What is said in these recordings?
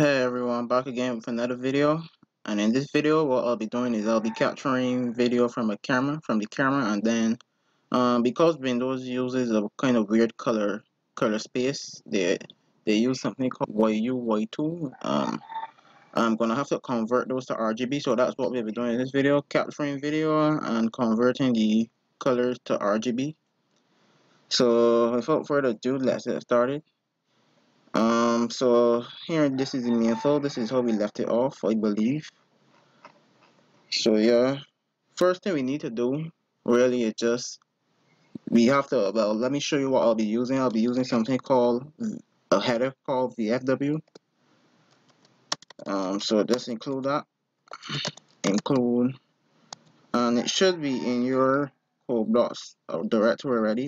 Hey everyone, back again with another video. And in this video, what I'll be doing is I'll be capturing video from the camera, and then because Windows uses a kind of weird color space, they use something called YUY2. I'm gonna have to convert those to RGB, so that's what we'll be doing in this video: capturing video and converting the colors to RGB. So without further ado, let's get started. So here, this is the main file. This is how we left it off, I believe. So yeah, first thing we need to do really is just we have to, well, let me show you what I'll be using. I'll be using something called a header called VFW. So just include that, and it should be in your code blocks or directory already.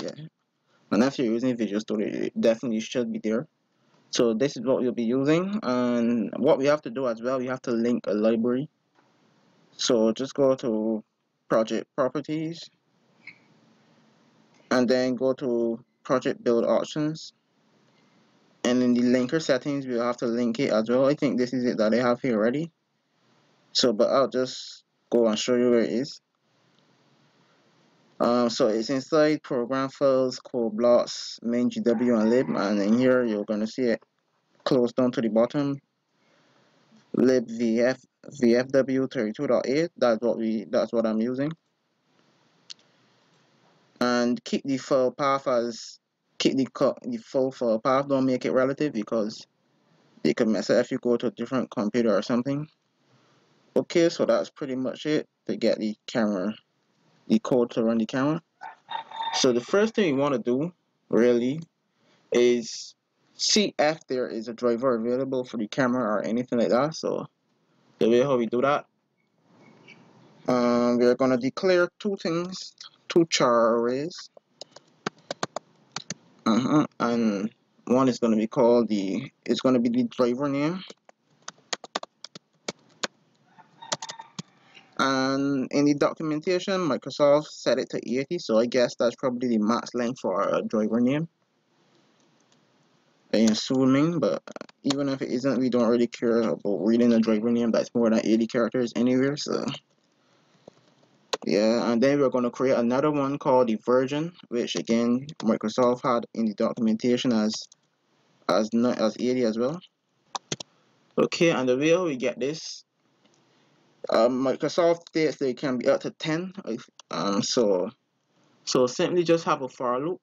And if you're using Visual Studio, it definitely should be there. So this is what we'll be using, and what we have to do as well, we have to link a library. So just go to project properties and then go to project build options, and in the linker settings we'll have to link it as well. I think this is it that I have here already, so but I'll just go and show you where it is. So it's inside program files, code blocks, main GW and lib, and in here you're gonna see it close down to the bottom, lib vfw 32.8. That's what I'm using. And keep the file path as the full file path. Don't make it relative because they could mess it if you go to a different computer or something. Okay, so that's pretty much it to get the code to run the camera. So the first thing you want to do really is see if there is a driver available for the camera or anything like that. So the way how we do that, we're gonna declare two things, two char arrays. And one is going to be called it's going to be the driver name, and in the documentation Microsoft set it to 80, so I guess that's probably the max length for a driver name, I'm assuming. But even if it isn't, we don't really care about reading a driver name that's more than 80 characters anywhere. So yeah, and then we're going to create another one called the version, which again Microsoft had in the documentation as 80 as well. Okay, and the way we get this, Microsoft states they can be up to 10. So simply just have a for loop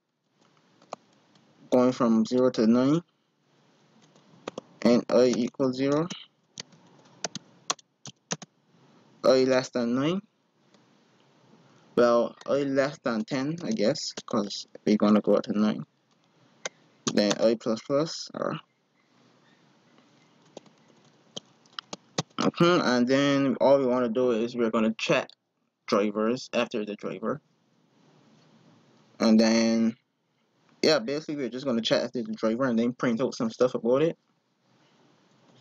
going from 0 to 9, and I equals 0, I less than 9. Well, I less than 10, I guess, because we're gonna go up to 9. Then I plus plus, or okay, and then all we want to do is we're gonna check drivers after the driver, and then yeah, basically we're just gonna check after the driver and then print out some stuff about it.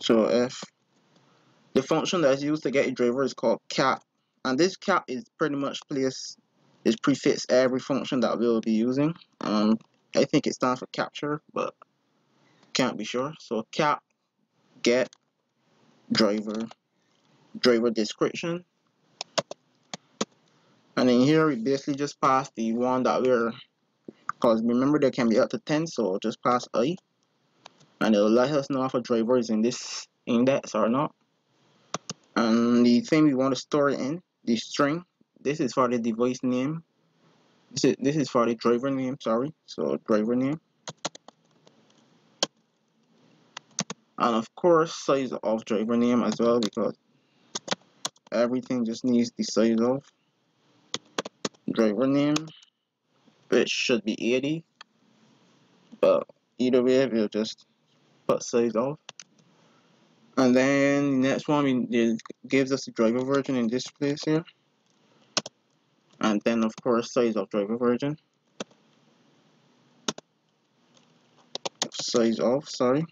So if the function that's used to get a driver is called cap, and this cap is pretty much prefix every function that we'll be using. I think it stands for capture, but can't be sure. So cap get driver description, and in here we basically just pass the one that because remember there can be up to 10, so just pass I, and it'll let us know if a driver is in this index or not. And the thing we want to store it in, the string, this is for the device name. This is for the driver name, sorry. So driver name. And of course size of driver name as well, because everything just needs the size of driver name, which should be 80. But either way, we'll just put size of. And then the next one, it gives us the driver version in this place here. And then of course size of driver version. Size of, sorry.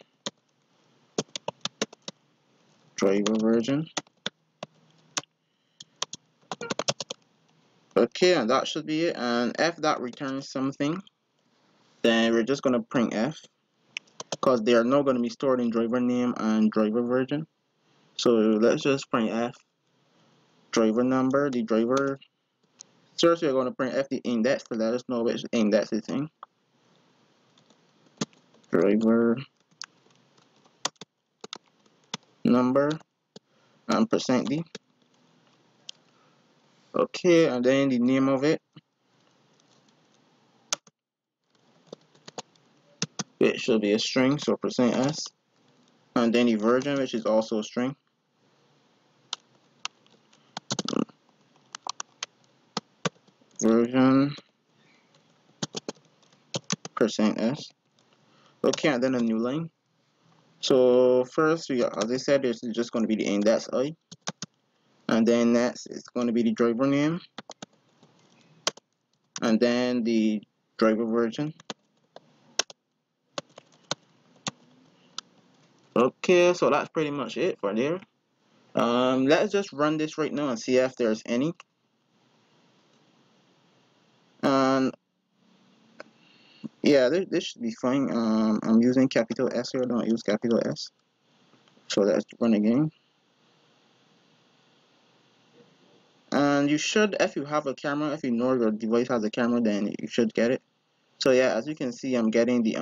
Driver version. Okay, and that should be it. And if that returns something, then we're just gonna print f. because they are not going to be stored in driver name and driver version. So let's just print f driver number, the driver. First, we're going to print f the index to let us know which index it's in. Driver number and %d. Okay, and then the name of it, which should be a string, so %s. And then the version, which is also a string. Version %s. Okay, and then a new line. So first, as I said, this is just going to be the index I. And then next, it's going to be the driver name. And then the driver version. Okay, so that's pretty much it for there. Let's just run this right now and see if there's any. And yeah, this should be fine. I'm using capital S here, don't use capital S. So let's run again. And you should, if you have a camera, if you know your device has a camera, then you should get it. So yeah, as you can see, I'm getting the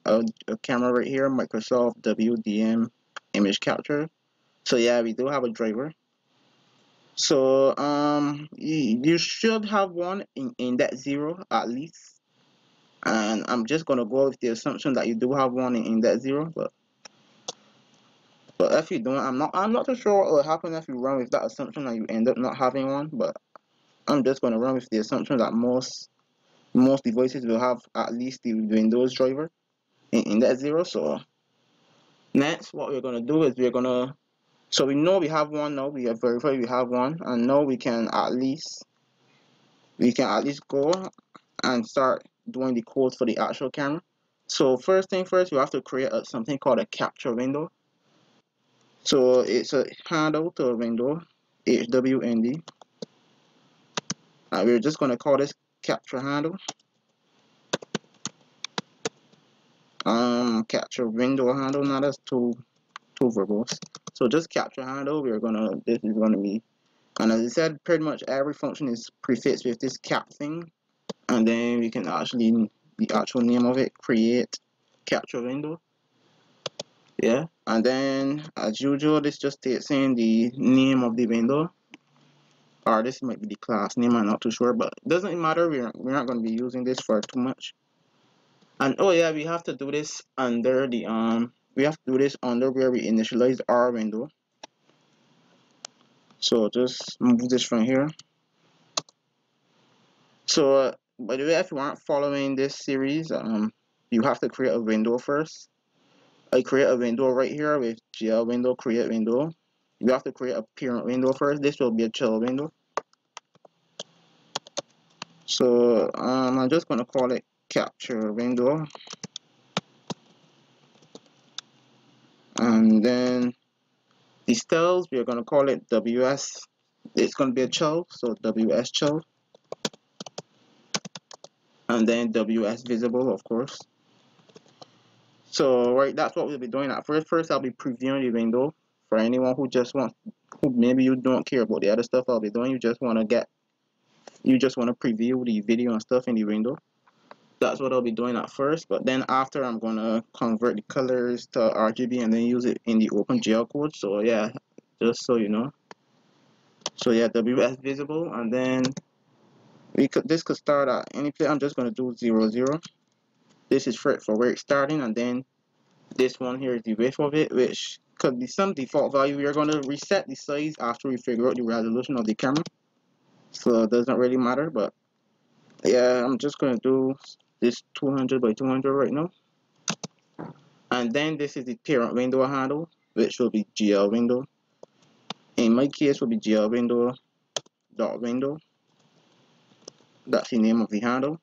a camera right here, Microsoft WDM image capture. So yeah, we do have a driver. So you should have one in that 0 at least. And I'm just gonna go with the assumption that you do have one in that 0, but if you don't, I'm not too sure what will happen if you run with that assumption and you end up not having one. But I'm just gonna run with the assumption that most devices will have at least the Windows driver in that 0. So next, what we're gonna do is so we know we have one now. We have verified we have one, and now we can at least go and start doing the codes for the actual camera. So first thing first, you have to create something called a capture window. So it's a handle to a window, HWND, and we're just gonna call this capture handle. Capture window handle. Now that's two verbose. So just capture handle. This is gonna be, and as I said, pretty much every function is prefixed with this cap thing, and then we can actually the actual name of it, create capture window. Yeah, and then as usual, this just takes in the name of the window, or this might be the class name. I'm not too sure, but it doesn't matter. We're not going to be using this for too much. And oh yeah, we have to do this under the we have to do this under where we initialize our window. So just move this from here. So by the way, if you aren't following this series, you have to create a window first. I create a window right here with GL window, create window. You have to create a parent window first. This will be a child window. So I'm just gonna call it capture window, and then the styles we're gonna call it WS. It's gonna be a child, so WS child, and then WS visible, of course. So right, that's what we'll be doing at first. First, I'll be previewing the window for anyone who just wants, who maybe you don't care about the other stuff I'll be doing. You just want to preview the video and stuff in the window. That's what I'll be doing at first, but then after I'm gonna convert the colors to RGB and then use it in the OpenGL code. So yeah, just so you know. So yeah, WS visible, and then this could start at any place. I'm just gonna do 0 0. This is for where it's starting, and then this one here is the width of it, which could be some default value. We are gonna reset the size after we figure out the resolution of the camera. So it doesn't really matter, but yeah, I'm just gonna do this 200 by 200 right now. And then this is the parent window handle, which will be GL window. In my case, will be GL window dot window. That's the name of the handle.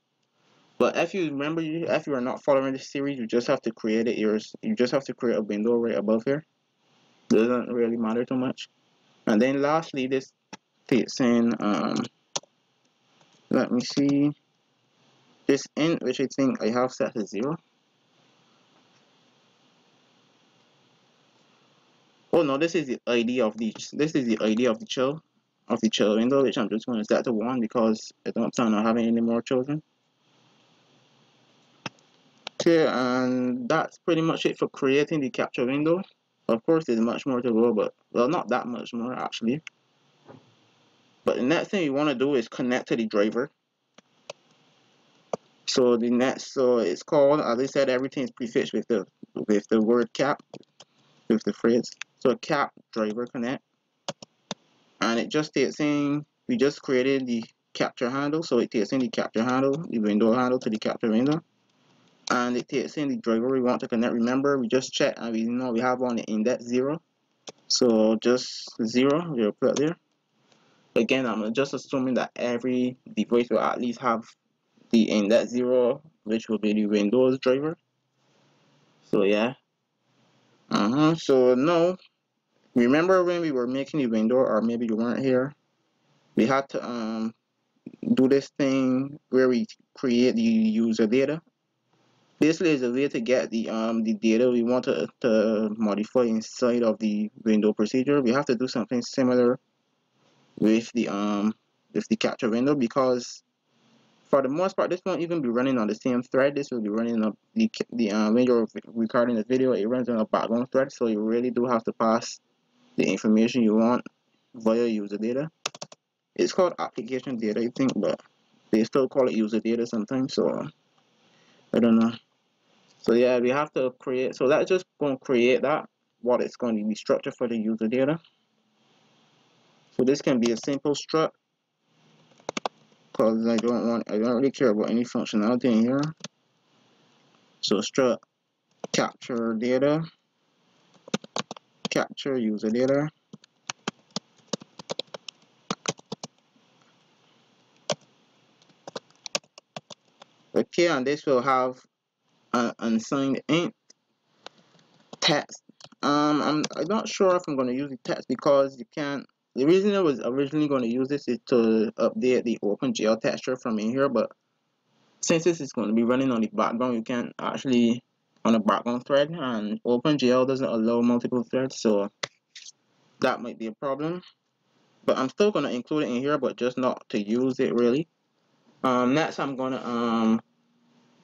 But if you remember, if you are not following this series, you just have to create it. You just have to create a window right above here. Doesn't really matter too much. And then lastly, this takes in let me see, this int, which I think I have set to 0. Oh no, this is the ID of the child window, which I'm just going to set to 1 because I don't plan on having any more children. Okay, and that's pretty much it for creating the capture window. Of course, there's much more to go, but well, not that much more actually. But the next thing you want to do is connect to the driver. So it's called, as I said, everything is prefixed with the word cap, with the phrase. So cap driver connect, and it just takes in, we just created the capture handle, so it takes in the capture handle, the window handle to the capture window, and it takes in the driver we want to connect. Remember, we just checked and we know we have on the index 0, so just 0 we'll put there. Again, I'm just assuming that every device will at least have the index 0, which will be the Windows driver. So yeah. So now, remember when we were making the window, or maybe you weren't here, we had to do this thing where we create the user data. Basically, it's a way to get the data we want to modify inside of the window procedure. We have to do something similar with the capture window, because for the most part, this won't even be running on the same thread. This will be running on when you're recording the video, it runs on a background thread. So you really do have to pass the information you want via user data. It's called application data, I think, but they still call it user data sometimes. So I don't know. So yeah, we have to create. So that's just going to create that, what it's going to be structured for the user data. So this can be a simple struct, because I don't really care about any functionality in here. So struct capture data, capture user data. Okay, and this will have an unsigned int text. I'm not sure if I'm going to use the text, because you can't. The reason I was originally going to use this is to update the OpenGL texture from in here, but since this is going to be running on the background, you can't actually on a background thread, and OpenGL doesn't allow multiple threads, so that might be a problem. But I'm still going to include it in here, but just not to use it really. Next, I'm going to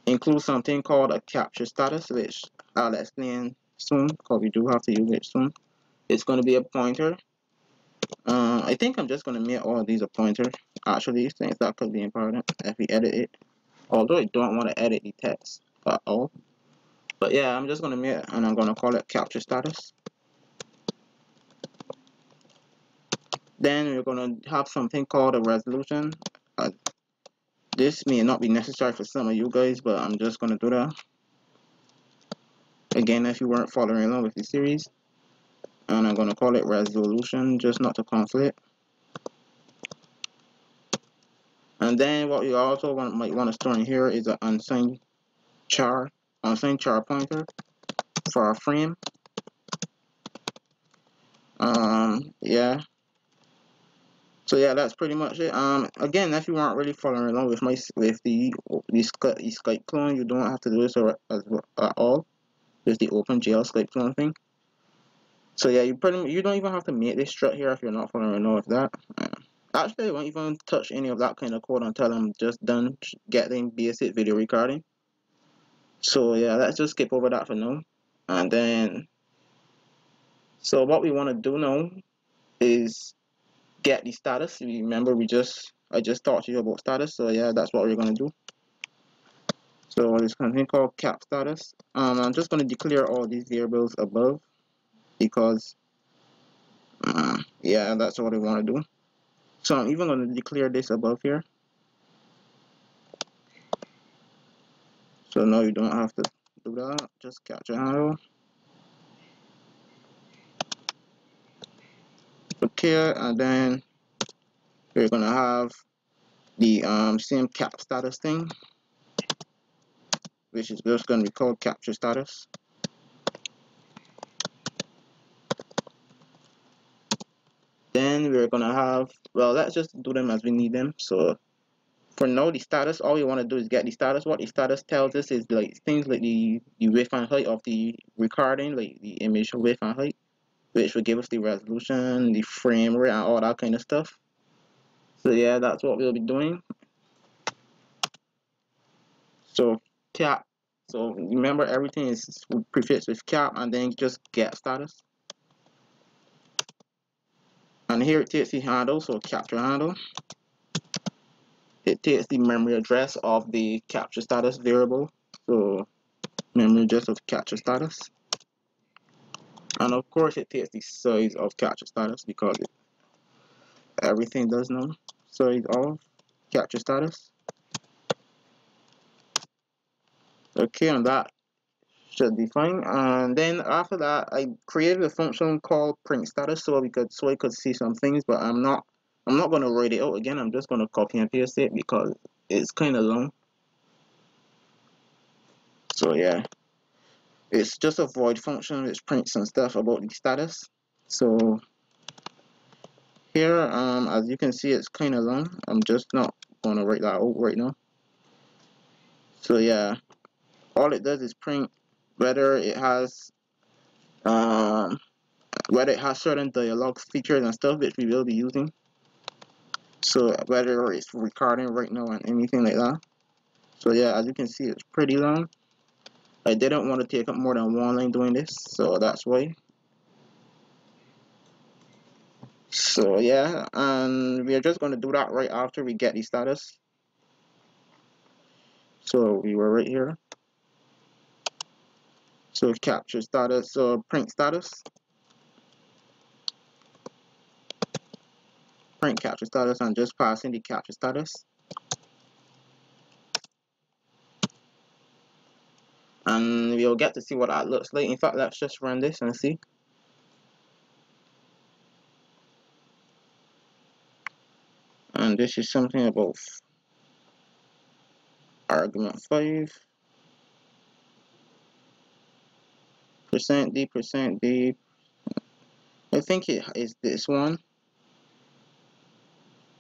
include something called a capture status, which I'll explain soon, because we do have to use it soon. It's going to be a pointer. I think I'm just going to make all of these a pointer, actually, since that could be important if we edit it. Although I don't want to edit the text at all. But yeah, I'm just going to make it, and I'm going to call it capture status. Then we're going to have something called a resolution. This may not be necessary for some of you guys, but I'm just going to do that. Again, if you weren't following along with the series. And I'm going to call it resolution, just not to conflict. And then what you also might want to store in here is an unsigned char pointer for our frame. Yeah. So yeah, that's pretty much it. Again, if you aren't really following along with the Skype clone, you don't have to do this at all. There's the OpenGL Skype clone thing. So yeah, you don't even have to make this strut here if you're not following along with that. Actually, I won't even touch any of that kind of code until I'm just done getting basic video recording. So yeah, let's just skip over that for now. And then, so what we want to do now is get the status. Remember, I just talked to you about status. So yeah, that's what we're gonna do. So there's something called cap status. I'm just gonna declare all these variables above, because yeah, that's what I want to do. So I'm even gonna declare this above here. So now you don't have to do that. Just capture handle. Okay, and then we're gonna have the same cap status thing, which is just gonna be called capture status. Then we're gonna have, well, let's just do them as we need them. So for now, the status, all we want to do is get the status. What the status tells us is like things like the width and height of the recording, like the image width and height. which will give us the resolution, the frame rate, and all that kind of stuff. So yeah, that's what we'll be doing. So cap. So remember, everything is prefixed with cap, and then just get status. And here it takes the handle, so capture handle. It takes the memory address of the capture status variable, so memory address of capture status. And of course it takes the size of capture status, because everything does know size of capture status. Okay, and that should be fine. And then after that, I created a function called print status so I could see some things, but I'm not going to write it out again. I'm just going to copy and paste it because it's kind of long. So yeah, it's just a void function which prints some stuff about the status. So here, as you can see, it's kind of long. I'm just not going to write that out right now. So yeah, all it does is print whether it has certain dialog features and stuff which we will be using. So whether it's recording right now and anything like that. So yeah, as you can see, it's pretty long. I didn't want to take up more than one line doing this, so that's why. So yeah, and we are just going to do that right after we get the status. So we were right here. So capture status, so print status. Print capture status, and just passing the capture status. And we'll get to see what that looks like. In fact, let's just run this and see. And this is something about argument 5. %d. I think it is this one.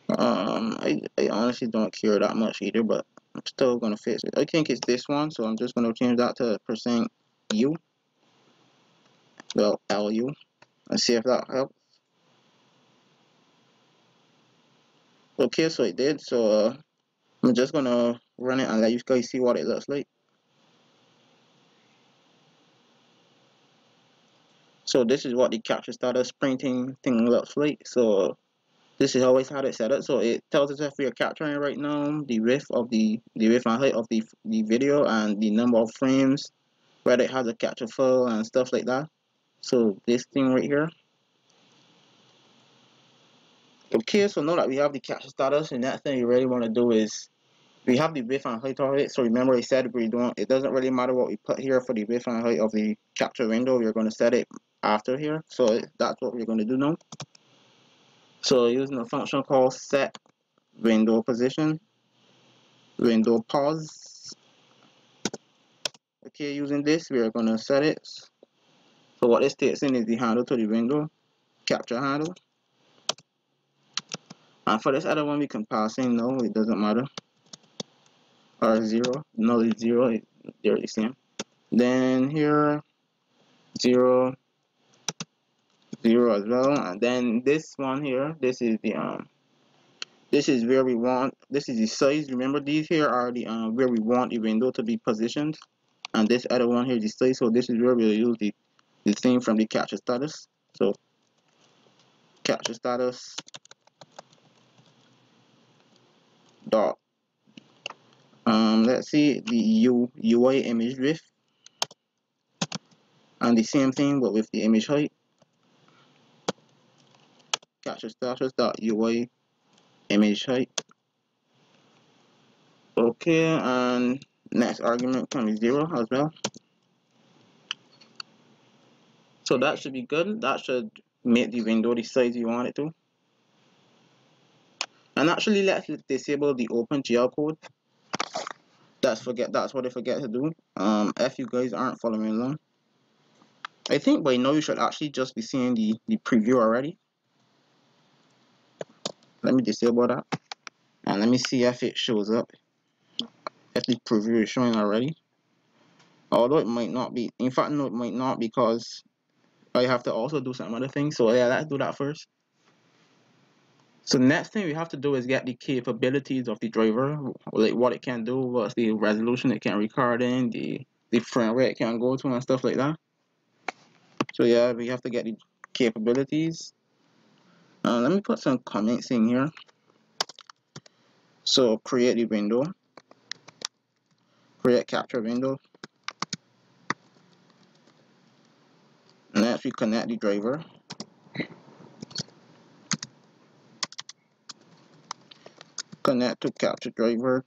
I honestly don't care that much either, but I'm still gonna fix it. I think it's this one, so I'm just gonna change that to %u. Well, LU, and see if that helps. Okay, so it did. So I'm just gonna run it and let you guys see what it looks like. So this is what the capture status printing thing looks like. So this is always how it set up. So it tells us if we are capturing right now, the width and height of the video, and the number of frames, whether it has a capture file and stuff like that. So this thing right here. Okay, so now that we have the capture status, the next thing you really want to do is we have the width and height of it. So remember, I said it doesn't really matter what we put here for the width and height of the capture window. We're going to set it after here. So that's what we're going to do now. So using a function called set window position, window pause. Okay, using this, we are going to set it. So what this takes in is the handle to the window, capture handle. And for this other one, we can pass in no, it doesn't matter. Or 0, null is 0, they're the same. Then here, 0, 0 as well. And then this one here, this is where we want, this is the size. Remember, these here are the where we want the window to be positioned, and this other one here is the size. So this is where we'll use the thing from the capture status. So capture status dot let's see the UI image width, and the same thing but with the image height. Capture status dot UI image height. Okay, and next argument can be 0 as well. So that should be good. That should make the window the size you want it to. And actually, let's disable the OpenGL code. That's what I forget to do. If you guys aren't following along, I think by now you should actually just be seeing the preview already. Let me disable that, and let me see if it shows up. If the preview is showing already, although it might not be. In fact, no, it might not, because I have to also do some other things. So yeah, let's do that first. So next thing we have to do is get the capabilities of the driver, like what it can do, what's the resolution it can record in, the frame rate it can go to, and stuff like that. So yeah, we have to get the capabilities. Let me put some comments in here. So create the window, create capture window. Next we connect the driver. Connect to capture driver.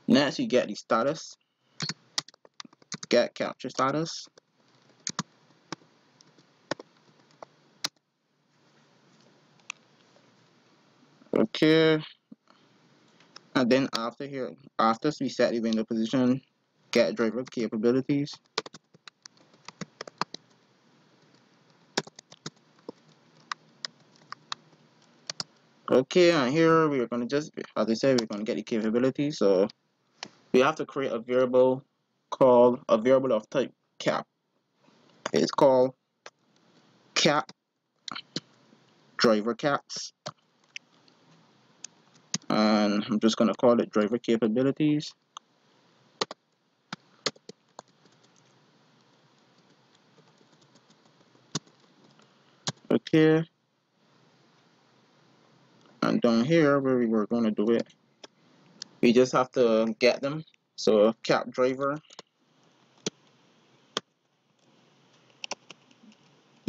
Next you get the status. Get capture status. Okay. And then after here, after we set the window position, get driver capabilities. Okay, and here we're gonna just, as I said, we're gonna get the capabilities. So we have to create a variable called a variable of type cap. It's called cap driver caps, and I'm just gonna call it driver capabilities. Okay, and down here where we were gonna do it, we just have to get them. So cap driver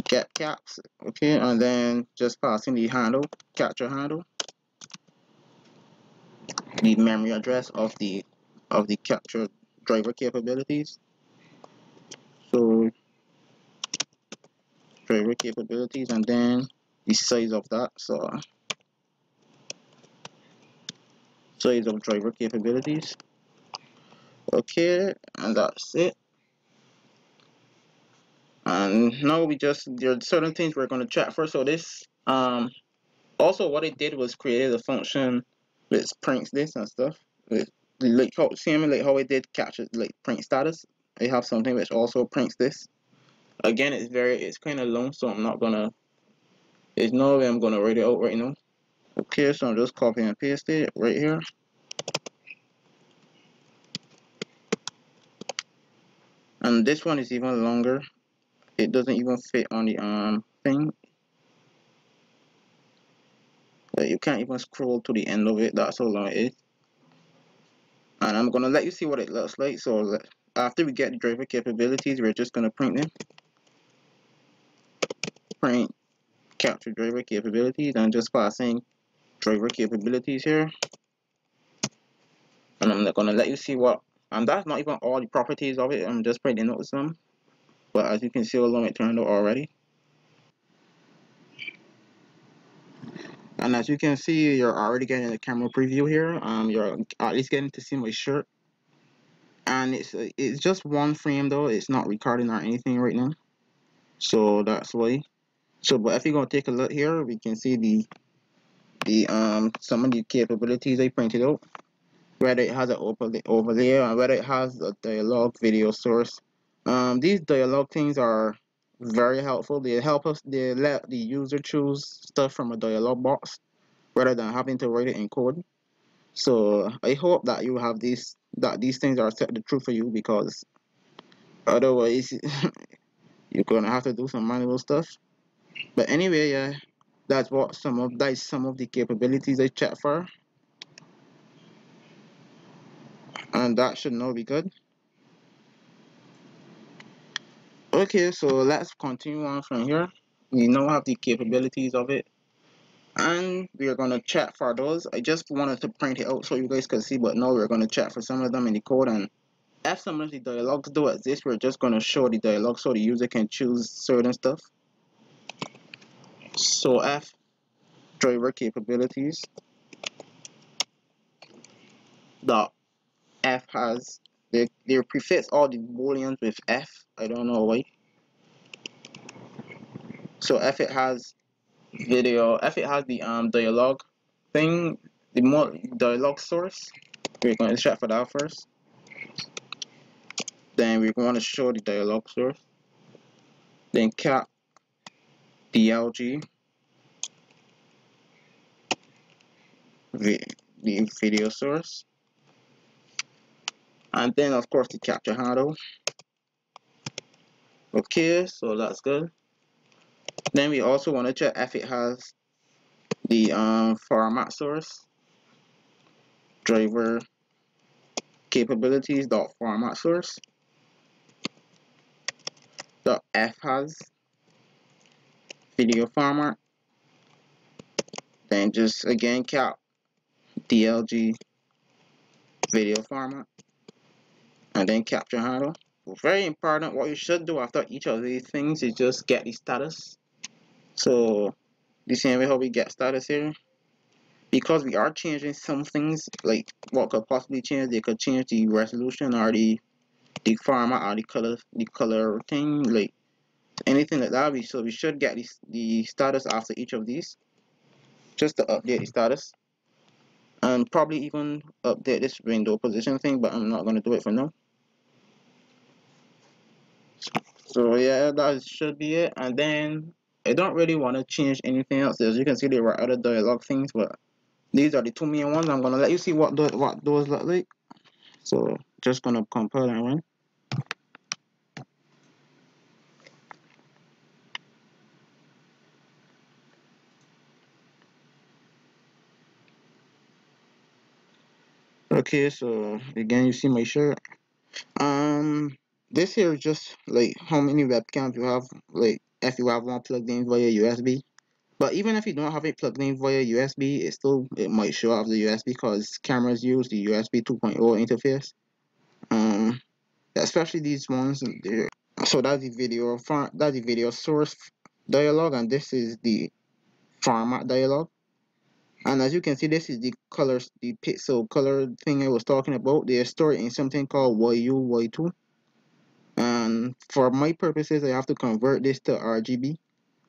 get caps. Okay, and then just passing the handle, capture handle, the memory address of the capture driver capabilities. So driver capabilities, and then the size of that. So size of driver capabilities. Okay, and that's it. And now there are certain things we're going to check first. So this also what it did was created a function which prints this and stuff. Like how same like how it did capture like print status. I have something which also prints this. Again, it's kind of long, so I'm not gonna. There's no way I'm gonna write it out right now. Okay, so I'm just copy and paste it right here. And this one is even longer. It doesn't even fit on the thing. You can't even scroll to the end of it. That's how long it is. And I'm gonna let you see what it looks like. So after we get the driver capabilities, we're just gonna print them. Print capture driver capabilities, and just passing driver capabilities here. And I'm not gonna let you see what. And that's not even all the properties of it. I'm just printing out some. But as you can see, how long it turned out already. And as you can see, you're already getting the camera preview here. You're at least getting to see my shirt. And it's just one frame though. It's not recording or anything right now. So that's why. So, but if you're gonna take a look here, we can see the some of the capabilities I printed out. Whether it has an overlay and whether it has a dialogue video source. These dialogue things are very helpful. They help us. They let the user choose stuff from a dialogue box rather than having to write it in code. So I hope that you have these things are set the truth for you, because otherwise you're gonna have to do some manual stuff. But anyway, yeah, that's some of the capabilities I checked for, and that should now be good. Okay, so let's continue on from here. We now have the capabilities of it, and we are gonna check for those. I just wanted to print it out so you guys could see, but now we're gonna check for some of them in the code. And if some of the dialogues do exist, we're just gonna show the dialogue so the user can choose certain stuff. So F driver capabilities dot F has they prefix all the booleans with F. I don't know why. So if it has video, if it has the dialogue thing, the more dialogue source, we're going to check for that first. Then we're going to show the dialog source. Then cap DLG the video source, and then of course the capture handle. Okay, so that's good. Then we also want to check if it has the format source, driver capabilities dot format source dot f has video format. Then just again cap DLG video format, and then capture handle. Very important, what you should do after each of these things is just get the status. So the same way how we get status here, because we are changing some things, like what could possibly change, they could change the resolution or the format or the color thing, like anything like that. So we should get the status after each of these, just to update the status, and probably even update this window position thing, but I'm not going to do it for now. So yeah, that should be it. And then I don't really want to change anything else. As you can see, there were other dialog things, but these are the two main ones. I'm gonna let you see what those look like. So just gonna compile and run. Okay, so again, you see my shirt. This here is just like how many webcams you have. Like if you have one plugged in via USB. But even if you don't have it plugged in via USB, it might show up the USB because cameras use the USB 2.0 interface. Especially these ones. So that's the video source dialog, and this is the format dialog. And as you can see, this is the colors, the pixel color thing I was talking about. They are stored in something called YUY2. And for my purposes, I have to convert this to RGB.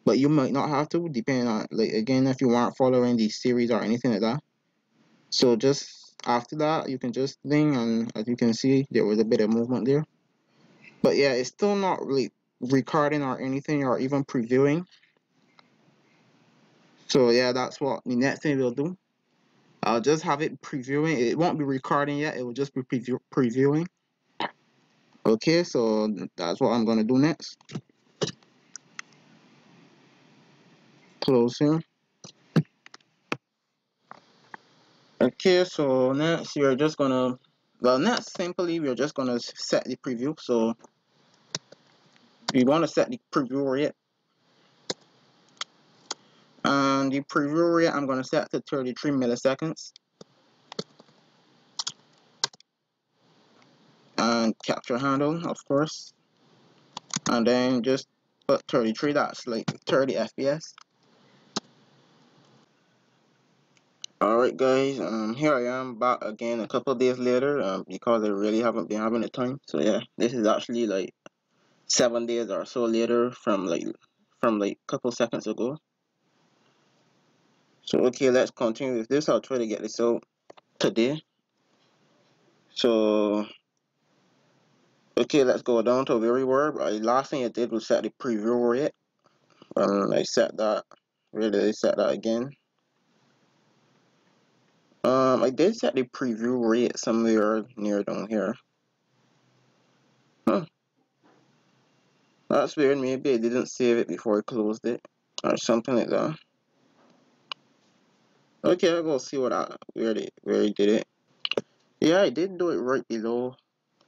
But you might not have to, depending on, like, again, if you aren't following the series or anything like that. So just after that, you can just thing, and as you can see, there was a bit of movement there. But yeah, it's still not really recording or anything or even previewing. So yeah, that's what the next thing we'll do. I'll just have it previewing. It won't be recording yet. It will just be previewing. Okay, so that's what I'm gonna do next. Close here. Okay, so next we're just gonna, simply we're just gonna set the preview. So we want to set the preview rate, and the preview rate I'm gonna set to 33 milliseconds, and capture handle, of course, and then just put 33. That's like 30 FPS. Alright guys, here I am back again a couple of days later, because I really haven't been having the time. So yeah, this is actually like 7 days or so later from like couple seconds ago. So okay, let's continue with this. I'll try to get this out today. So okay, let's go down to where we were. Last thing I did was set the preview rate, and I set that. Where did I set that again? I did set the preview rate somewhere near down here. Huh. That's weird. Maybe I didn't save it before I closed it, or something like that. Okay, I'll go see where I did it. Yeah, I did do it right below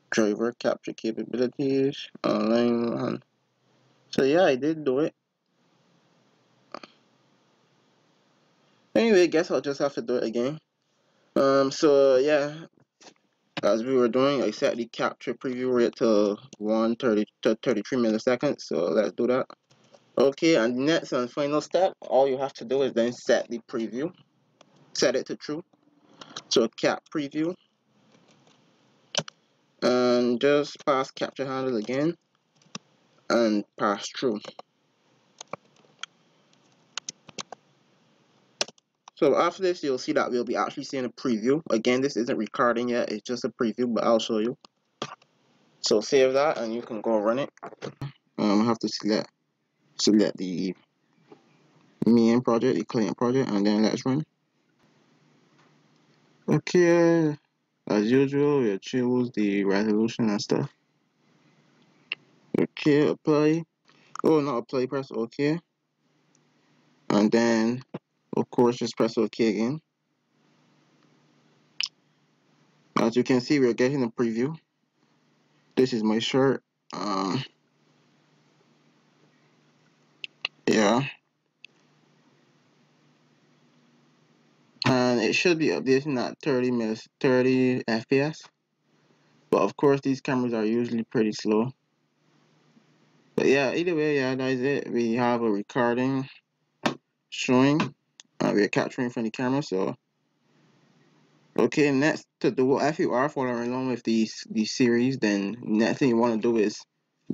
driver capture capabilities online one. So yeah, I did do it. Anyway, I guess I'll just have to do it again. So yeah, as we were doing, I set the capture preview rate to 33 milliseconds. So let's do that. Okay, and next and final step, all you have to do is then set the preview, set it to true. So cap preview, and just pass capture handle again, and pass true. So after this, you'll see that we'll be actually seeing a preview. Again, this isn't recording yet, it's just a preview, but I'll show you. So save that and you can go run it. I have to select the main project, the client project, and then let's run. Okay, as usual, we'll choose the resolution and stuff. Okay, apply. Oh, not apply, press OK. And then, of course, just press OK again. As you can see, we're getting a preview. This is my shirt. Yeah. And it should be updating at 30 FPS. But of course, these cameras are usually pretty slow. But yeah, either way, yeah, that is it. We have a recording showing. We're capturing from the camera. So okay, next to do, if you are following along with these series, then next thing you want to do is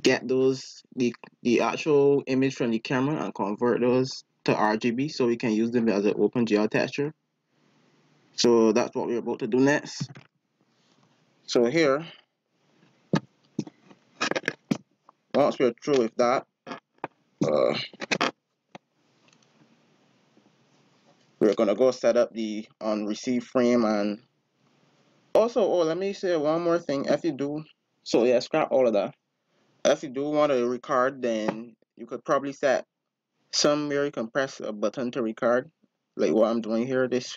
get the actual image from the camera and convert those to RGB so we can use them as an OpenGL texture. So that's what we're about to do next. So here, once we're through with that, we're gonna go set up the on receive frame. And also, oh, let me say one more thing. If you do, so yeah, scrap all of that. If you do want to record, then you could probably set somewhere you can press a button to record, like what I'm doing here. This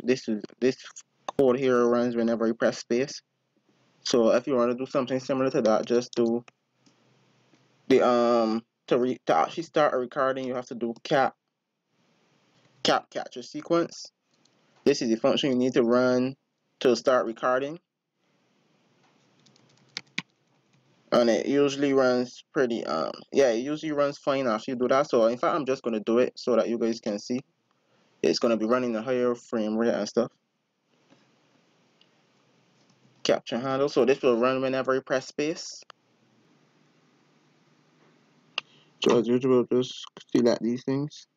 code here runs whenever you press space. So if you want to do something similar to that, just do the to actually start a recording, you have to do cap capture sequence. This is the function you need to run to start recording, and it usually runs pretty yeah, it usually runs fine after you do that. So in fact, I'm just gonna do it so that you guys can see. It's gonna be running a higher frame rate and stuff. Capture handle. So this will run whenever you press space. So as usual, just select these things.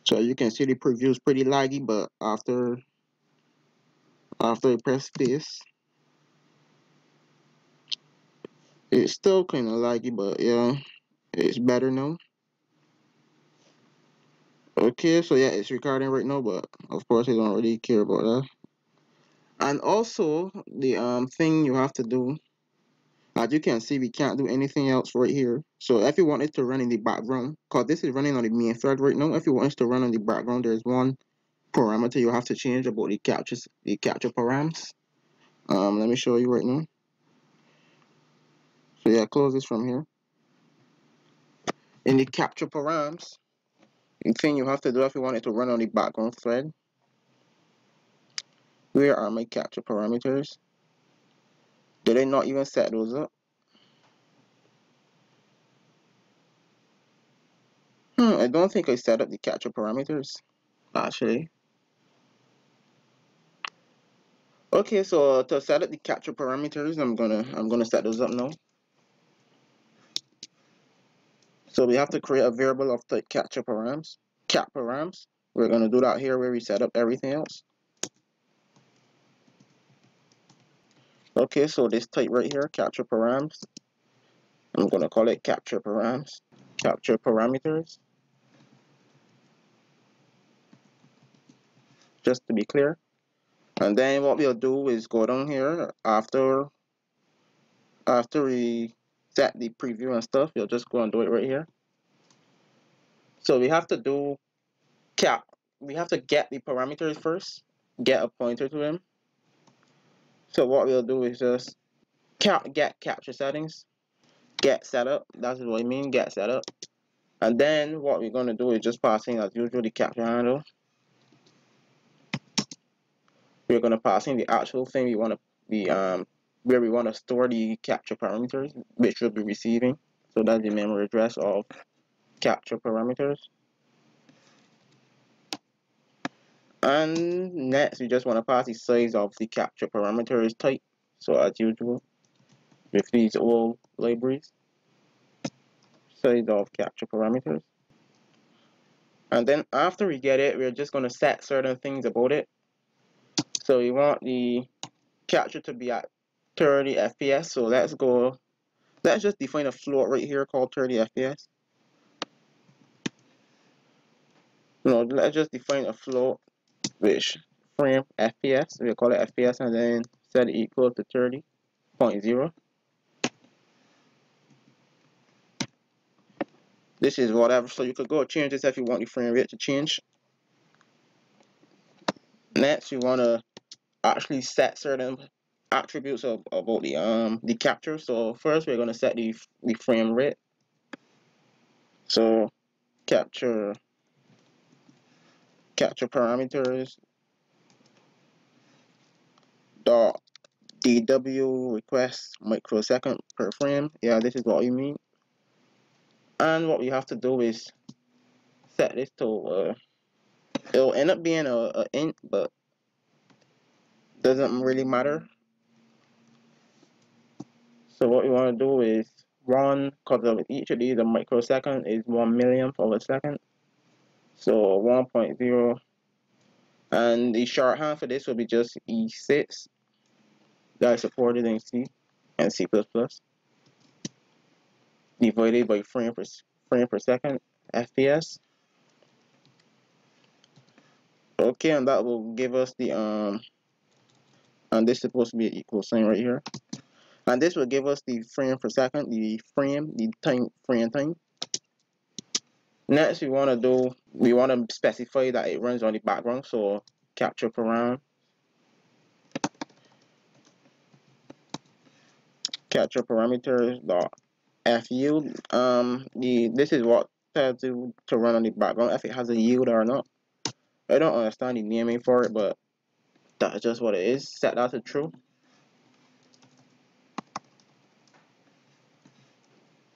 So you can see the preview is pretty laggy, but after you press space, it's still kind of laggy, but yeah, it's better now. Okay, so yeah, it's recording right now, but of course I don't really care about that. And also the thing you have to do, as you can see, we can't do anything else right here. So if you want it to run in the background, because this is running on the main thread right now, if you want it to run in the background, there's one parameter you have to change about the capture params. Let me show you right now. So yeah, close this from here. In the capture params, the thing you have to do if you want it to run on the background thread, where are my capture parameters? Did I not even set those up? I don't think I set up the capture parameters, actually. Okay, so to set up the capture parameters, I'm gonna set those up now. So we have to create a variable of type capture params, cap params. We're gonna do that here where we set up everything else. Okay, so this type right here, capture params, I'm gonna call it capture params, capture parameters, just to be clear. And then what we'll do is go down here after we set the preview and stuff. We'll just go and do it right here. So we have to do we have to get the parameters first, get a pointer to them. So what we'll do is just get capture settings, get setup. That's what I mean, get setup. And then what we're gonna do is just passing as usual the capture handle. We're gonna pass in the actual thing we want to be where we want to store the capture parameters, which will be receiving. So that's the memory address of capture parameters. And next, we just want to pass the size of the capture parameters type. So as usual, with these old libraries, size of capture parameters. And then after we get it, we're just going to set certain things about it. So we want the capture to be at 30 FPS. So let's just define a float right here called 30 FPS. No, let's just define a float which frame FPS, we'll call it FPS, and then set it equal to 30.0. This is whatever, so you could go change this if you want your frame rate to change. Next, you want to actually set certain attributes about the capture. So first, we're going to set the frame rate. So capture parameters dot dw request microsecond per frame. Yeah, this is what you mean. And what we have to do is set this to it'll end up being a int, but doesn't really matter. So what we want to do is run, because of each of these, a microsecond is 1 millionth of a second. So 1.0, and the shorthand for this will be just E6. That is supported in C and C++, divided by frame per second, FPS. Okay, and that will give us the and this is supposed to be an equal sign right here. And this will give us the frame per second, the frame time. Next, we want to specify that it runs on the background. So capture parameters dot fu. This is what tells you to run on the background, if it has a yield or not. I don't understand the naming for it, but that's just what it is. Set that to true.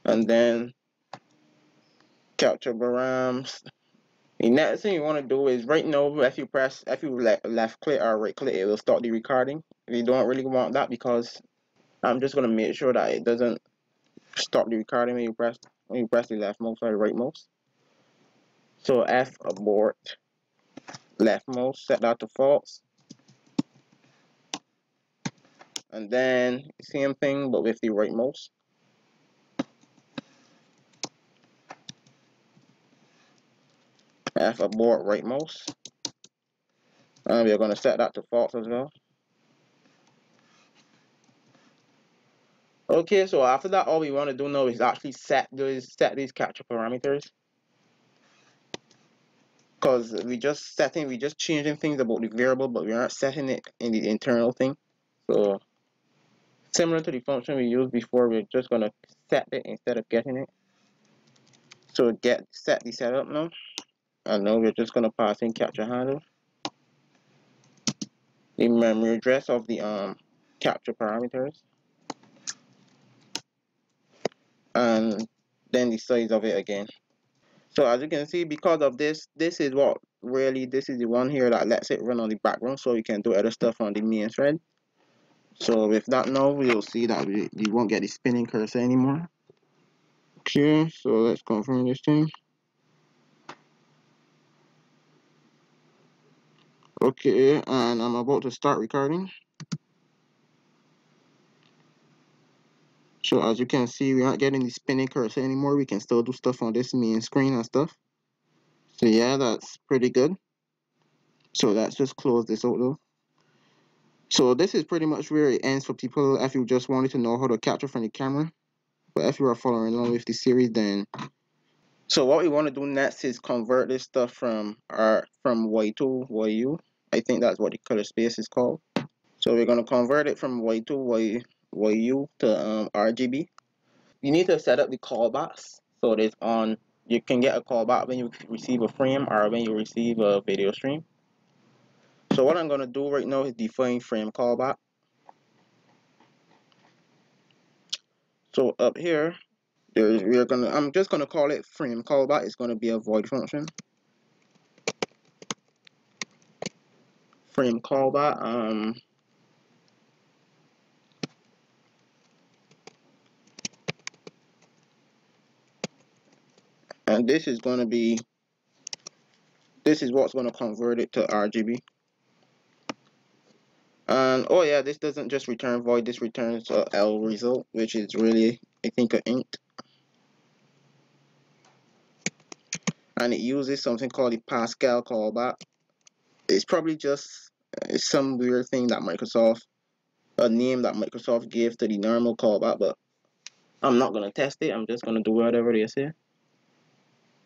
And then capture params. The next thing you want to do is right now, if you left click or right click, it will start the recording. We don't really want that, because I'm just gonna make sure that it doesn't stop the recording when you press the left mouse or the right mouse. So F abort left mouse, set that to false. And then same thing but with the right mouse. F abort right mouse. And we're gonna set that to false as well. Okay, so after that, all we want to do now is actually set these capture parameters. Because we just changing things about the variable, but we're not setting it in the internal thing. So similar to the function we used before, we're just gonna set it instead of getting it. So set the setup now, and now we're just gonna pass in capture handle, the memory address of the capture parameters, and then the size of it again. So as you can see, because of this is the one here that lets it run on the background, so you can do other stuff on the main thread. So with that now, we'll see that we won't get the spinning cursor anymore. Okay, so let's confirm this thing. Okay, and I'm about to start recording. So as you can see, we're not getting the spinning cursor anymore. We can still do stuff on this main screen and stuff. So yeah, that's pretty good. So let's just close this out though. So this is pretty much where it ends for people if you just wanted to know how to capture from the camera. But if you are following along with the series, then so what we want to do next is convert this stuff from Y2 YU. I think that's what the color space is called. So we're gonna convert it from Y2 YU to RGB. You need to set up the callbacks so that you can get a callback when you receive a frame or when you receive a video stream. So what I'm gonna do right now is define frame callback. So up here, I'm just gonna call it frame callback. It's gonna be a void function. Frame callback. And this is gonna be this is what's going to convert it to RGB. And oh yeah, this doesn't just return void, this returns a L result, which is really, I think, a int. And it uses something called the Pascal callback. It's probably just some weird thing that a name that Microsoft gave to the normal callback, but I'm not going to test it. I'm just going to do whatever they say.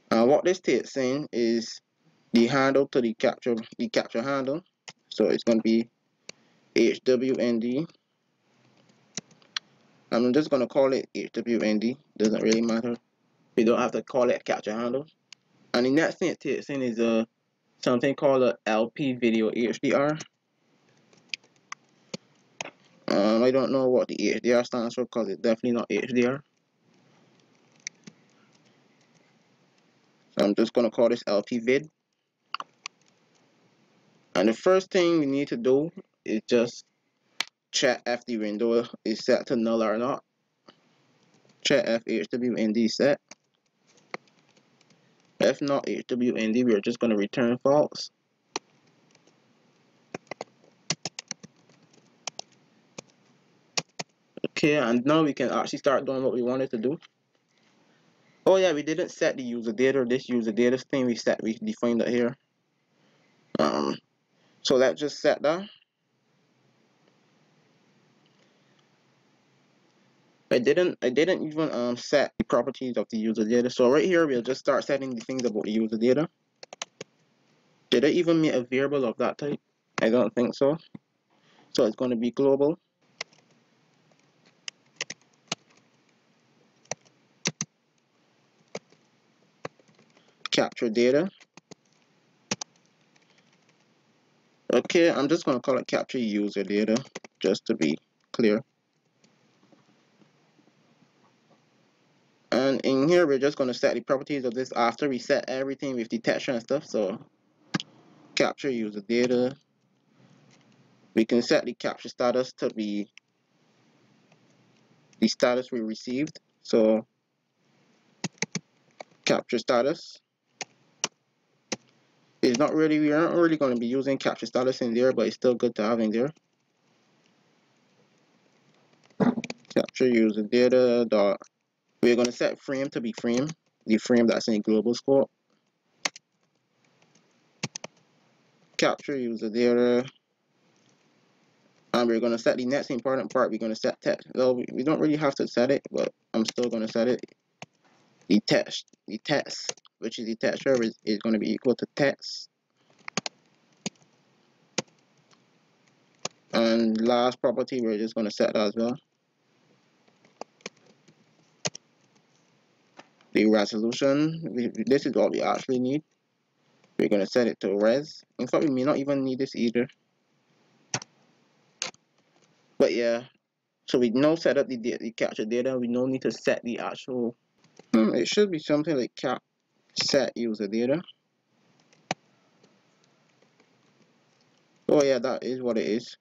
What this takes in is the handle to the capture handle. So it's going to be HWND. I'm just going to call it HWND. Doesn't really matter. We don't have to call it capture handle. And the next thing it takes in is something called a LP video HDR. I don't know what the HDR stands for because it's definitely not HDR. So I'm just going to call this LP vid. And the first thing we need to do is just check if the window is set to null or not. Check if HWND is set. If not HWND, we're just going to return false. Okay, and now we can actually start doing what we wanted to do. Oh yeah, we didn't set the user data. This user data thing we defined it here. So let's just set that. I didn't even set the properties of the user data. So right here we'll just start setting the things about the user data. Did I even make a variable of that type? I don't think so. So it's going to be global capture data. Okay, I'm just going to call it capture user data just to be clear. And in here we're just going to set the properties of this after we set everything with the texture and stuff. So capture user data. We can set the capture status to be the status we received. So capture status is not really, we aren't really going to be using capture status in there, but it's still good to have in there. Capture user data dot, we're going to set frame to be frame, the frame that's in global scope. Capture user data, and we're going to set the next important part. We're going to set text. Well, we don't really have to set it, but I'm still going to set it. The text, which is the texture, is going to be equal to text. And last property, we're just going to set that as well. The resolution, this is what we actually need. We're going to set it to res. In fact, we may not even need this either. But yeah, so we now set up the capture data. We don't need to set the actual. It should be something like cap set user data. Oh yeah, that is what it is.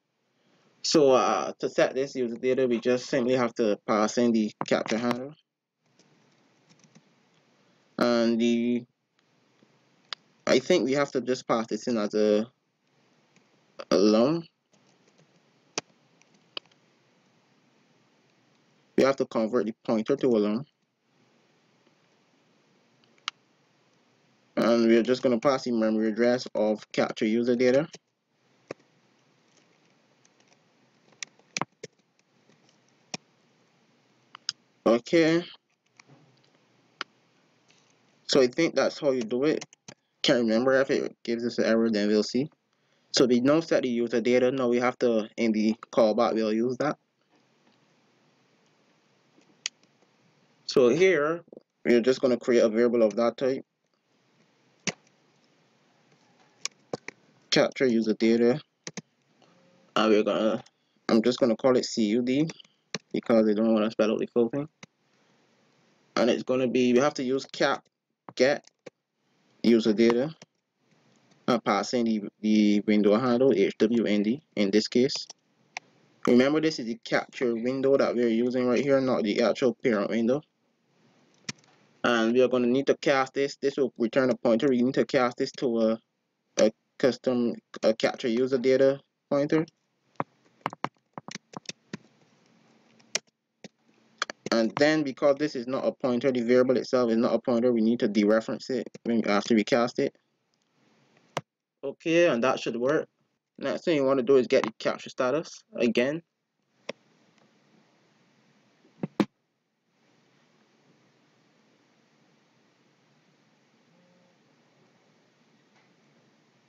So to set this user data, we just simply have to pass in the capture handle. And I think we have to just pass this in as a long. We have to convert the pointer to a long. And we're just going to pass the memory address of capture user data. Okay. So I think that's how you do it. Can't remember. If it gives us an error, then we'll see. So we now set the user data. Now we have to, in the callback, we'll use that. So here, we're just going to create a variable of that type. Capture user data. And I'm just going to call it CUD because I don't want to spell out the full thing. And it's going to be, we have to use cap get user data and passing the window handle HWND in this case. Remember, this is the capture window that we're using right here, not the actual parent window. And we are going to need to cast this. This will return a pointer. We need to cast this to custom capture user data pointer. And then because this is not a pointer, the variable itself is not a pointer, we need to dereference it after we cast it. Okay, and that should work. Next thing you want to do is get the capture status again.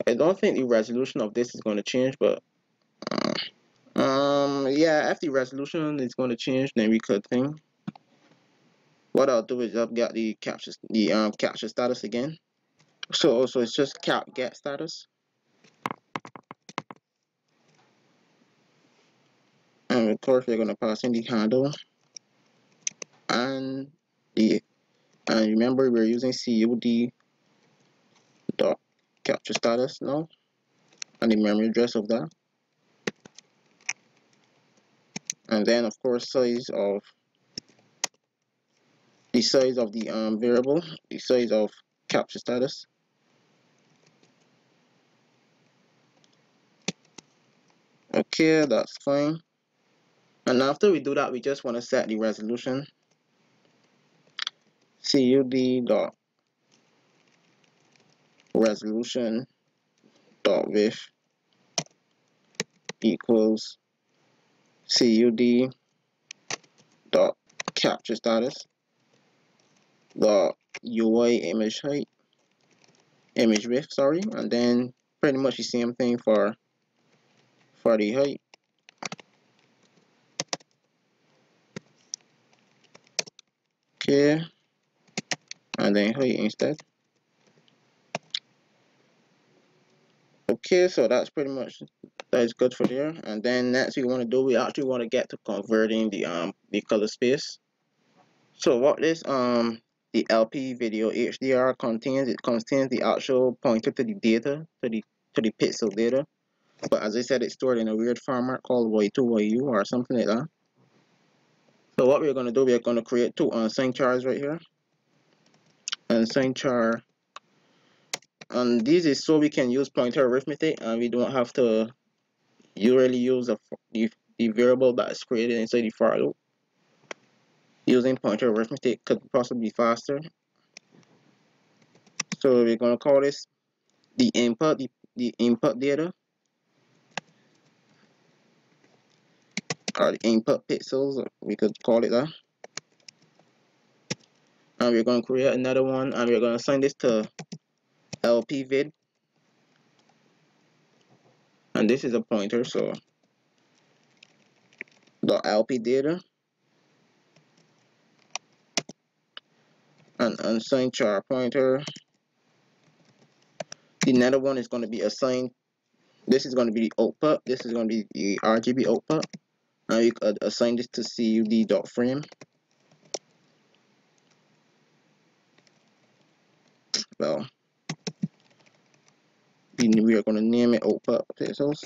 I don't think the resolution of this is going to change, but yeah, if the resolution is going to change, then we could think. What I'll do is update the capture status again. So it's just get status, and of course we're going to pass in the handle and the and remember we're using CUD dot capture status now and the memory address of that, and then of course the size of the variable, the size of capture status. Okay, that's fine. And after we do that, we just want to set the resolution. CUD dot resolution dot width equals CUD dot capture status dot UI image width, sorry, and then pretty much the same thing for the height. Okay, and then height instead. Okay, so that's pretty much that is good for there. And then next we want to do, we actually want to get to converting the color space. So what this the LP video HDR contains, it contains the actual pointer to the data, to the pixel data. But as I said, it's stored in a weird format called Y2 YU or something like that. So what we're going to do, we're going to create two unsigned chars right here. Unsigned char, and this is so we can use pointer arithmetic and we don't have to really use the variable that is created inside the for loop. Using pointer arithmetic could possibly be faster. So we're going to call this the input, the input data, or the input pixels, we could call it that. And we're going to create another one, and we're going to assign this to LP vid, and this is a pointer, so the LP data, and unsigned char pointer. The another one is going to be assigned. This is going to be the output. This is going to be the RGB output. And you could assign this to CUD.frame. Well, we are going to name it output pixels.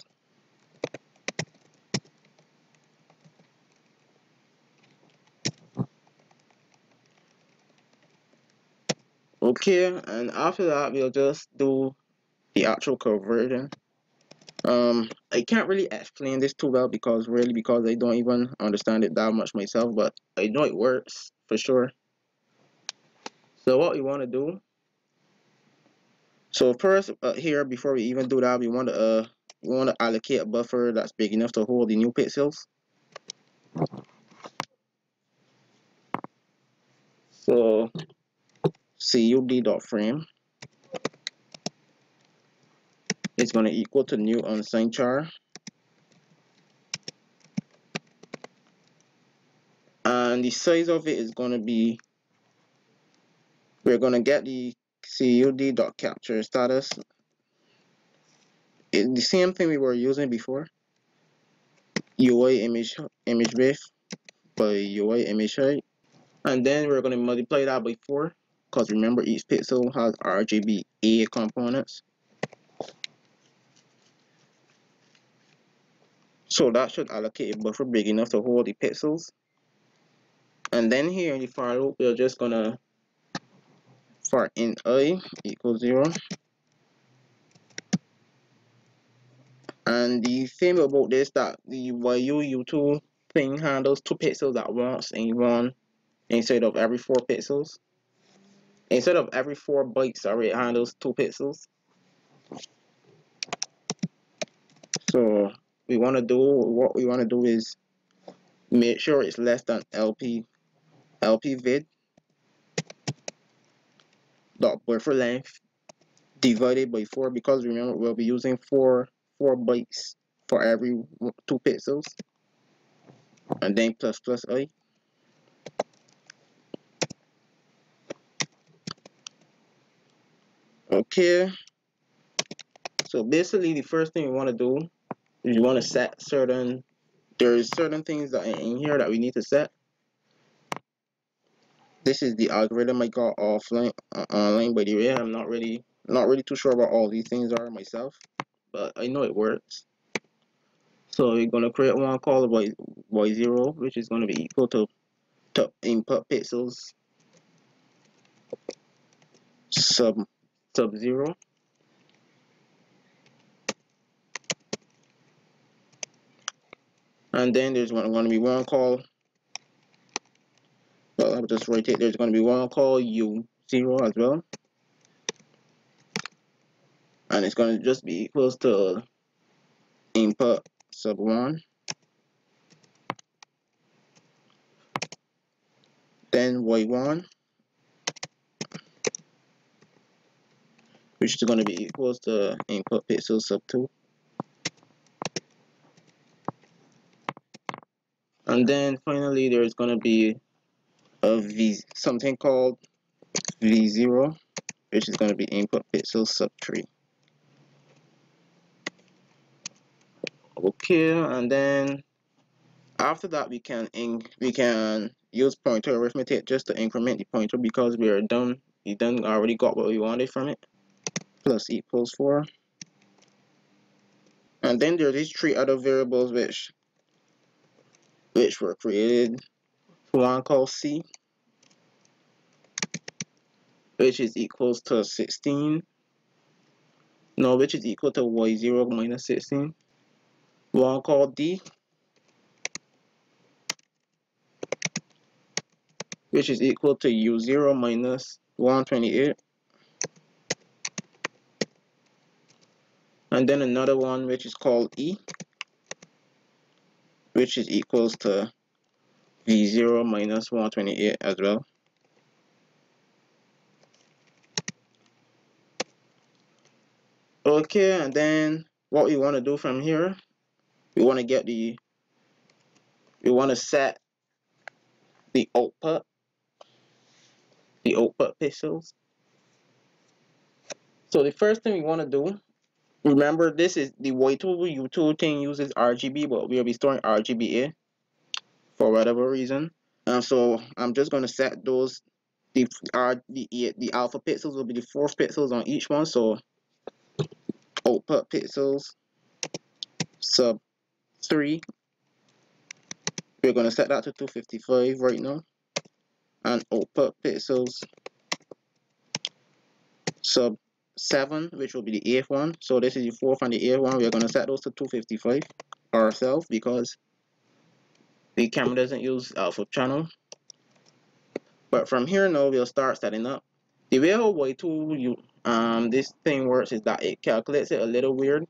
Okay, and after that we'll just do the actual conversion. I can't really explain this too well because I don't even understand it that much myself, but I know it works for sure. So what we want to do, so first here, before we even do that, we want to allocate a buffer that's big enough to hold the new pixels. So CUD.frame is going to equal to new unsigned char, and the size of it is going to be, we're going to get the CUD.capture status. It's the same thing we were using before. UI image width by UI image height, and then we're going to multiply that by 4 because remember each pixel has RGBA components. So that should allocate a buffer big enough to hold the pixels. And then here in the for loop, we're just gonna for int I equals 0, And the thing about this that the YUY2 thing handles 2 pixels at once in one instead of every 4 pixels. Instead of every 4 bytes, sorry, it handles 2 pixels. So what we want to do is make sure it's less than LP vid dot buffer length divided by 4, because remember we'll be using 4 bytes for every 2 pixels, and then plus I. Okay, so basically the first thing we want to do is you want to set there's certain things that are in here that we need to set. This is the algorithm I got offline online, by the way. I'm not really too sure about all these things are myself, but I know it works. So we're gonna create one called y0, which is gonna be equal to input pixels sub 0, and then there's gonna be one called, well, I'll just rotate. There's gonna be one called u0 as well, and it's gonna just be equals to input sub 1. Then y1, which is going to be equals to input pixels sub 2. And then finally there's going to be something called v0, which is going to be input pixels sub 3. Okay, and then after that we can use pointer arithmetic just to increment the pointer, because we already got what we wanted from it. Plus equals 4. And then there are these 3 other variables which were created. One called C, which is equals to 16. No, which is equal to y0 minus 16. One called D, which is equal to u0 minus 128. And then another one which is called E, which is equals to v0 minus 128 as well. Okay, and then what we want to do from here, we want to set the output pixels. So the first thing we want to do, remember this is the Y2 thing uses RGB, but we'll be storing RGBA for whatever reason. So I'm just going to set those, the alpha pixels will be the 4 pixels on each one. So output pixels sub 3, we're going to set that to 255 right now, and output pixels sub 7, which will be the 8th one. So this is the 4th and the 8th one. We're going to set those to 255 ourselves, because the camera doesn't use alpha channel. But from here now we'll start setting up. The way how Y2 this thing works is that it calculates it a little weird.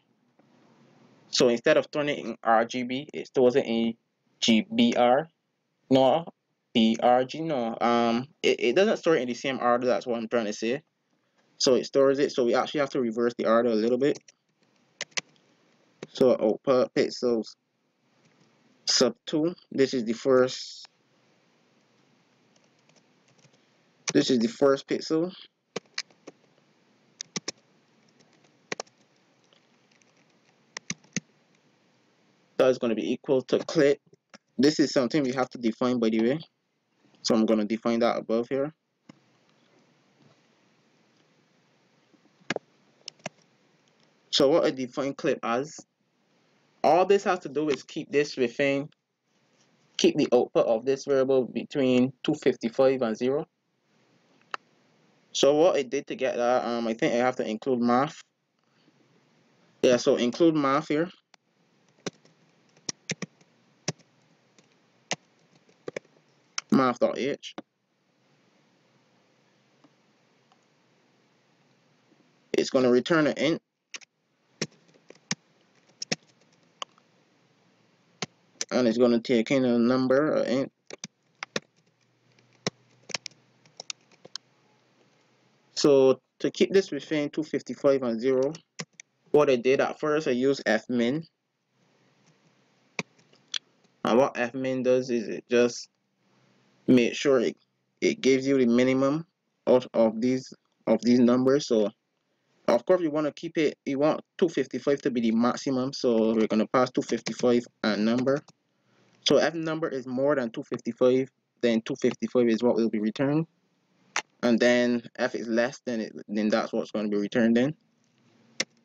So instead of storing it in RGB, it stores it in GBR. No, BRG. No. It doesn't store it in the same order. That's what I'm trying to say. So it stores it. So we actually have to reverse the order a little bit. So output pixels sub 2. This is the first. This is the first pixel. That is going to be equal to clip. This is something we have to define, by the way. So I'm going to define that above here. So what I define clip as, all this has to do is keep the output of this variable between 255 and 0. So what I did to get that, I think I have to include math. Yeah, so include math here. math.h. It's going to return an int, and it's going to take in a number, an int. So to keep this within 255 and 0, what I did at first, I used fmin. And what fmin does is it just make sure it gives you the minimum of these numbers. So of course you want to keep it, you want 255 to be the maximum, so we're going to pass 255 and number. So if number is more than 255, then 255 is what will be returned, and then if it's less, then that's what's going to be returned then.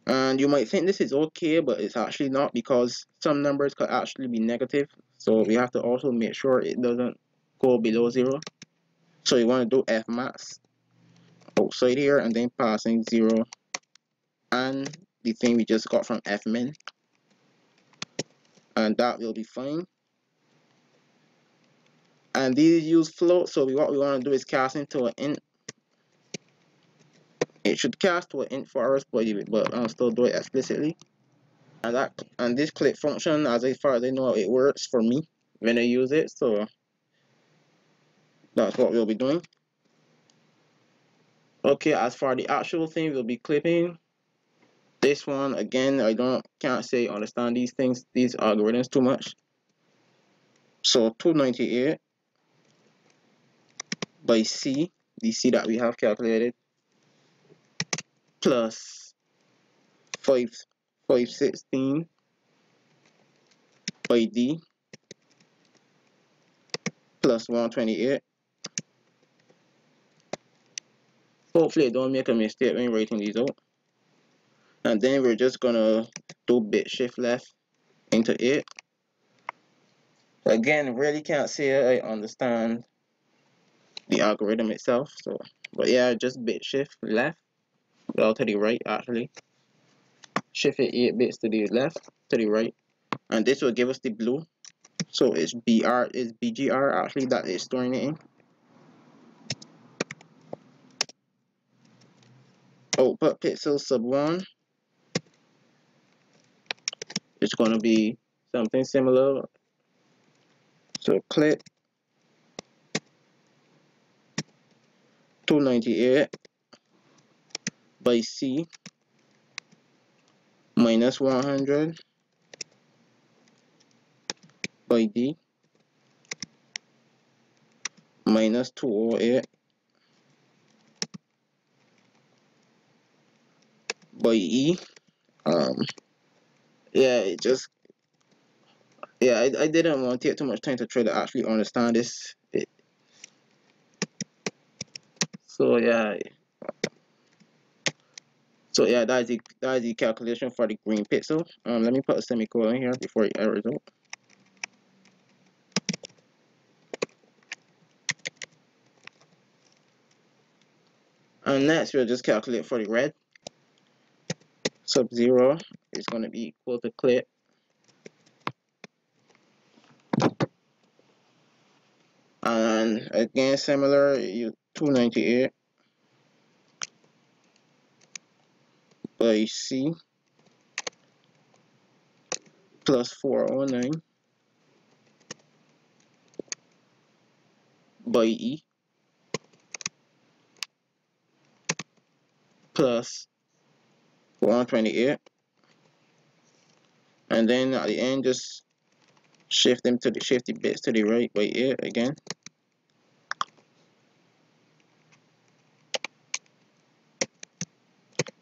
And you might think this is okay, but it's actually not, because some numbers could actually be negative, so we have to also make sure it doesn't go below 0. So you want to do fmax outside here and then passing 0 and the thing we just got from fmin, and that will be fine. And these use float, so what we want to do is cast into an int. It should cast to an int for us, but I'll still do it explicitly. And this click function, as far as I know, it works for me when I use it, so that's what we'll be doing. Okay, as for the actual thing we'll be clipping, this one again, can't say understand these things, these algorithms too much. So 298 by C, the C that we have calculated, plus 516 by D, plus 128. Hopefully I don't make a mistake when writing these out. And then we're just gonna do bit shift left into 8. Again, really can't say I understand the algorithm itself, so but yeah, just bit shift left, well, to the right actually. Shift it 8 bits to the left, to the right, and this will give us the blue. So it's BGR actually that is storing it in. Output pixel sub 1. It's gonna be something similar. So click 298 by C minus 100 by D minus 208 by E. Yeah, I didn't want to take too much time to try to actually understand this. So yeah, that is the calculation for the green pixel. Let me put a semicolon here before it errors out. And next we'll just calculate for the red. Sub 0 is going to be equal to clip and again similar, 298 by C plus 409 by E plus 128, and then at the end just shift the bits to the right by 8 again.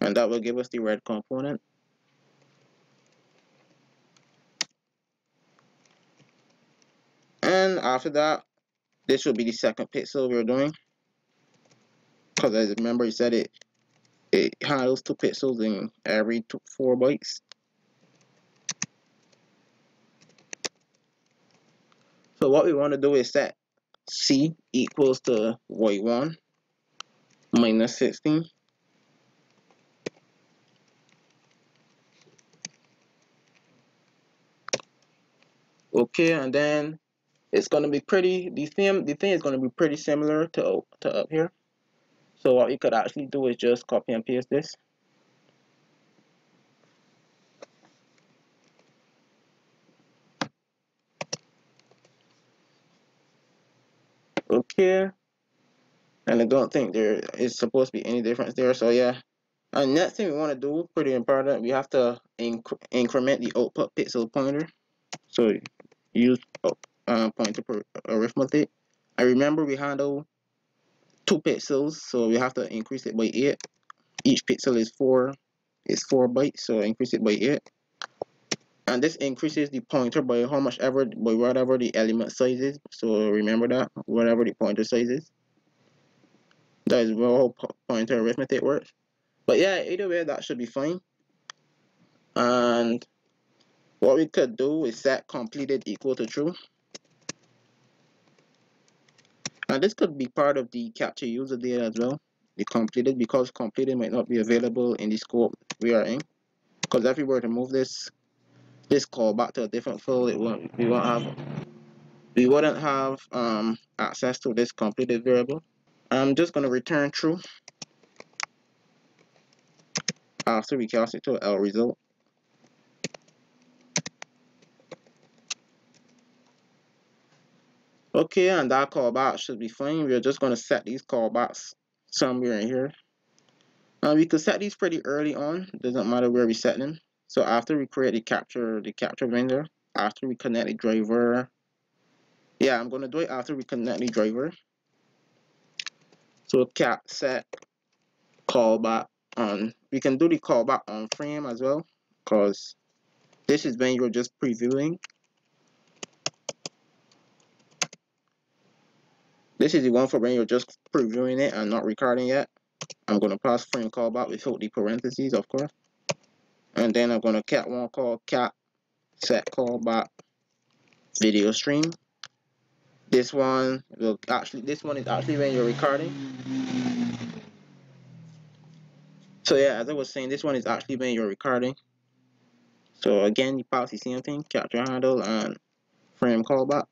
And that will give us the red component. And after that, this will be the second pixel we're doing, because as remember, you said it handles 2 pixels in every 4 bytes. So what we want to do is set C equals to Y1 minus 16. Okay, and then it's gonna be pretty. The thing is gonna be pretty similar to up here. So what you could actually do is just copy and paste this. Okay, and I don't think there is supposed to be any difference there. So yeah. And next thing we want to do, pretty important, we have to increment the output pixel pointer. So use pointer per arithmetic. I remember we handle 2 pixels, so we have to increase it by 8. Each pixel is 4 bytes, so increase it by 8. And this increases the pointer by whatever the element size is. So remember that, whatever the pointer size is. That is how pointer arithmetic works. But yeah, either way, that should be fine. And what we could do is set completed equal to true. And this could be part of the capture user data as well. The completed, because completed might not be available in the scope we are in. Because if we were to move this call back to a different field, we wouldn't have access to this completed variable. I'm just gonna return true after we cast it to L result. Okay, and that callback should be fine. We're just gonna set these callbacks somewhere in here. We could set these pretty early on. Doesn't matter where we set them. So after we create the capture window, after we connect the driver. Yeah, I'm gonna do it after we connect the driver. So cap set callback on. We can do the callback on frame as well, because this is when you're just previewing. This is the one for when you're just previewing it and not recording yet. I'm gonna pass frame callback without the parentheses, of course. And then I'm gonna cat one call cat set callback video stream. This one is actually when you're recording. So yeah, as I was saying, this one is actually when you're recording. So again, you pass the same thing, capture handle and frame callback.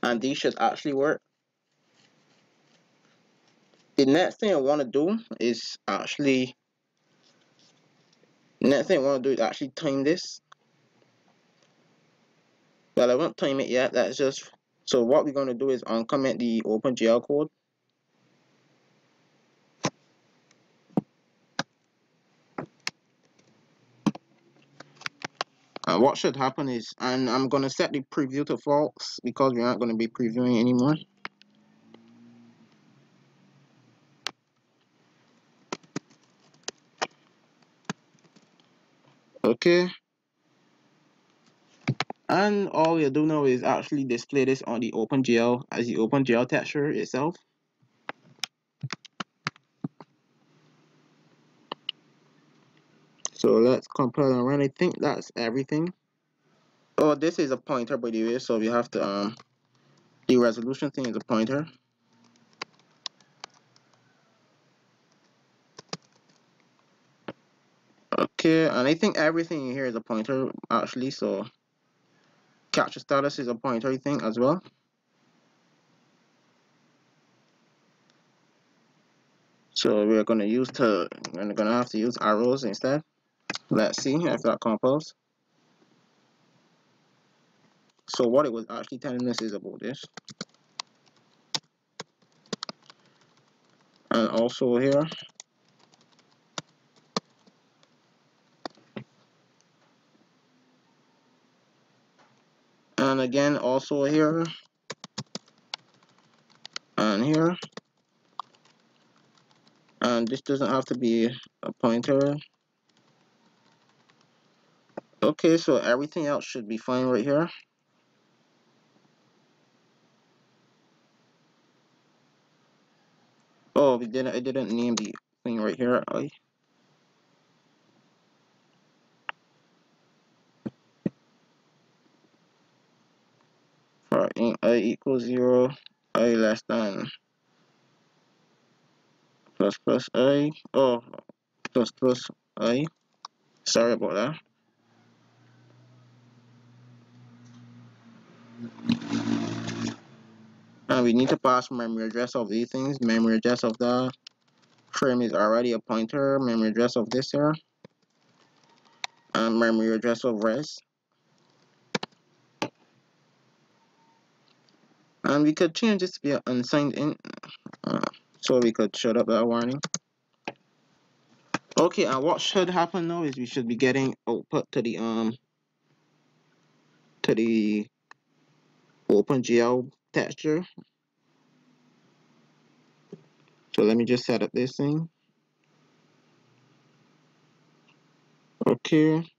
And these should actually work. The next thing I want to do is actually time this. But I won't time it yet. That's just so what we're going to do is uncomment the OpenGL code. And what should happen is, and I'm going to set the preview to false because we're not going to be previewing anymore. Okay. And all we'll do now is actually display this on the OpenGL as the OpenGL texture itself. So let's compile and run. I think that's everything. Oh, this is a pointer by the way, so we have to the resolution thing is a pointer. Okay, and I think everything in here is a pointer actually, so capture status is a pointer I think as well. So we're gonna have to use arrows instead. Let's see if that compiles. So what it was actually telling us is about this. And also here. And again also here. And here. And this doesn't have to be a pointer. Okay, so everything else should be fine right here. Oh, I didn't name the thing right here. For I equals 0, I less than plus I. Oh, plus I. Sorry about that. And we need to pass memory address of these things. Memory address of the frame is already a pointer. Memory address of this here. And memory address of res. And we could change this to be an unsigned int. So we could shut up that warning. Okay, and what should happen now is we should be getting output to the OpenGL texture. So let me just set up this thing. Okay.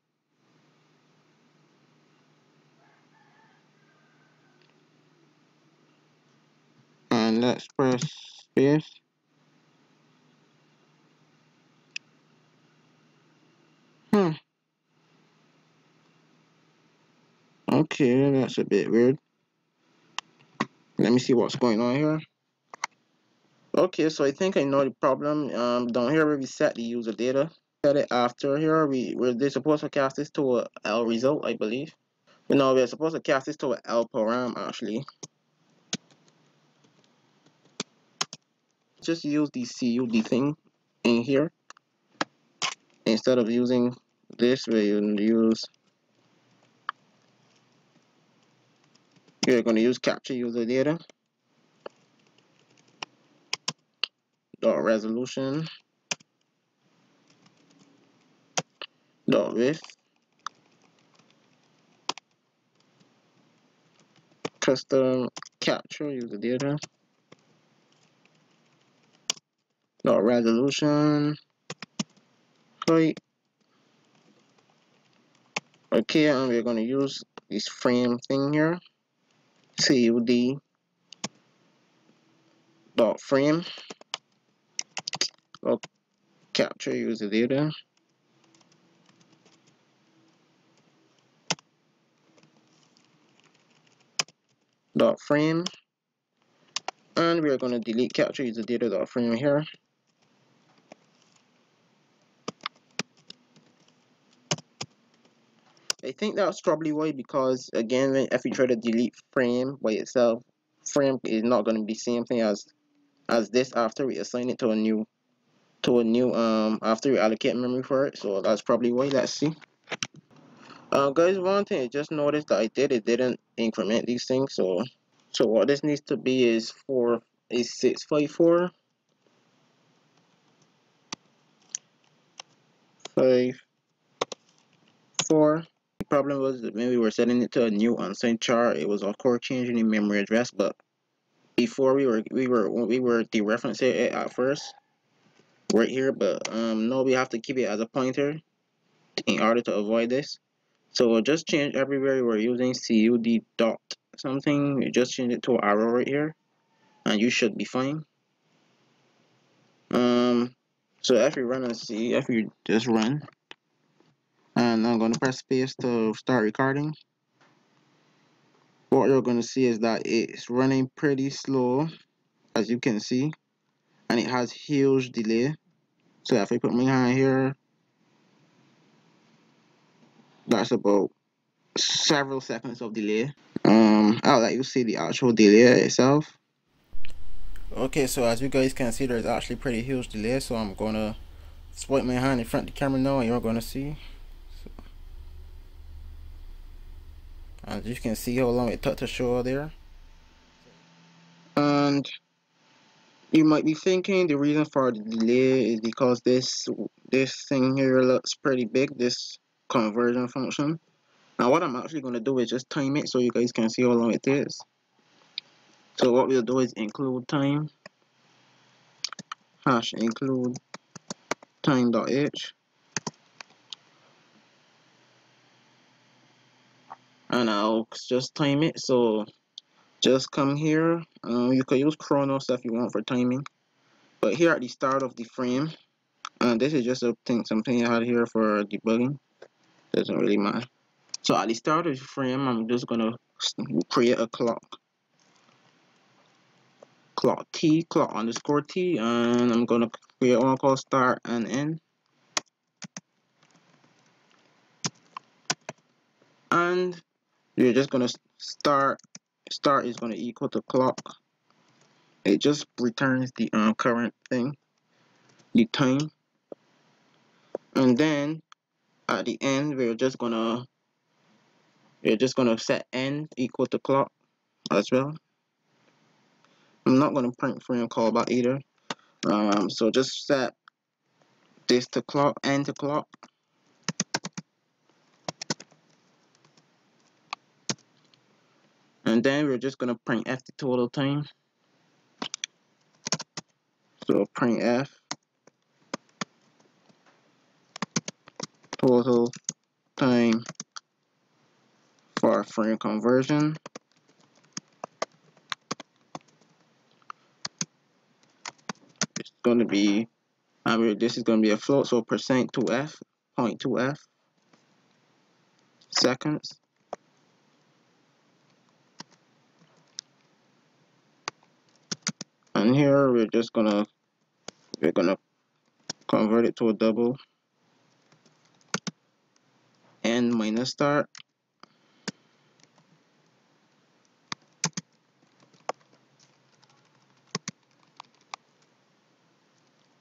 And let's press space. Okay, that's a bit weird. Let me see what's going on here. Okay, so I think I know the problem. Down here where we set the user data, set it after here. We're supposed to cast this to a L result, I believe. But no, we're supposed to cast this to a L param actually. Just use the CUD thing in here instead of using this. You're going to use capture user data dot resolution dot width custom capture user data dot resolution height. Okay, and we're going to use this frame thing here, CUD dot frame dot capture user data dot frame, and we're going to delete capture user data dot frame here. I think that's probably why, because again, if you try to delete frame by itself, frame is not going to be the same thing as this after we assign it to a new after we allocate memory for it. So that's probably why. Let's see. Guys, one thing I just noticed that it didn't increment these things. So what this needs to be is 654 5 4. The problem was that when we were setting it to a new unsigned char, it was of course changing the memory address, but before we were dereferencing it at first right here, but no, we have to keep it as a pointer in order to avoid this. So we'll just change everywhere we're using CUD dot something. We just change it to an arrow right here, and you should be fine. So if you run and see, if you just run, and I'm gonna press space to start recording, what you're gonna see is that it's running pretty slow, as you can see, and it has huge delay. So if I put my hand here, that's about several seconds of delay. I'll let you see the actual delay itself. Okay, so as you guys can see, there's actually pretty huge delay, so I'm gonna swipe my hand in front of the camera now and you're gonna see. So, as you can see how long it took to show there. And you might be thinking the reason for the delay is because this thing here looks pretty big, this conversion function. Now what I'm actually gonna do is just time it so you guys can see how long it is. So what we'll do is include time hash include time.h, and I'll just time it. So just come here. You could use Chronos if you want for timing, but here at the start of the frame, and this is just something I had here for debugging. Doesn't really matter. So at the start of the frame, I'm just gonna create a clock t, clock underscore t, and I'm gonna create one called start and end. And you're just gonna start start is going to equal to clock. It just returns the current thing, the time, and then at the end we're just gonna set end equal to clock as well. I'm not gonna print frame callback either. So just set this to clock, end to clock, and then we're just gonna print f the total time. So print f total time for frame conversion. It's going to be, this is going to be a float, so %2f, 0.2f seconds. And here we're gonna convert it to a double, end minus start,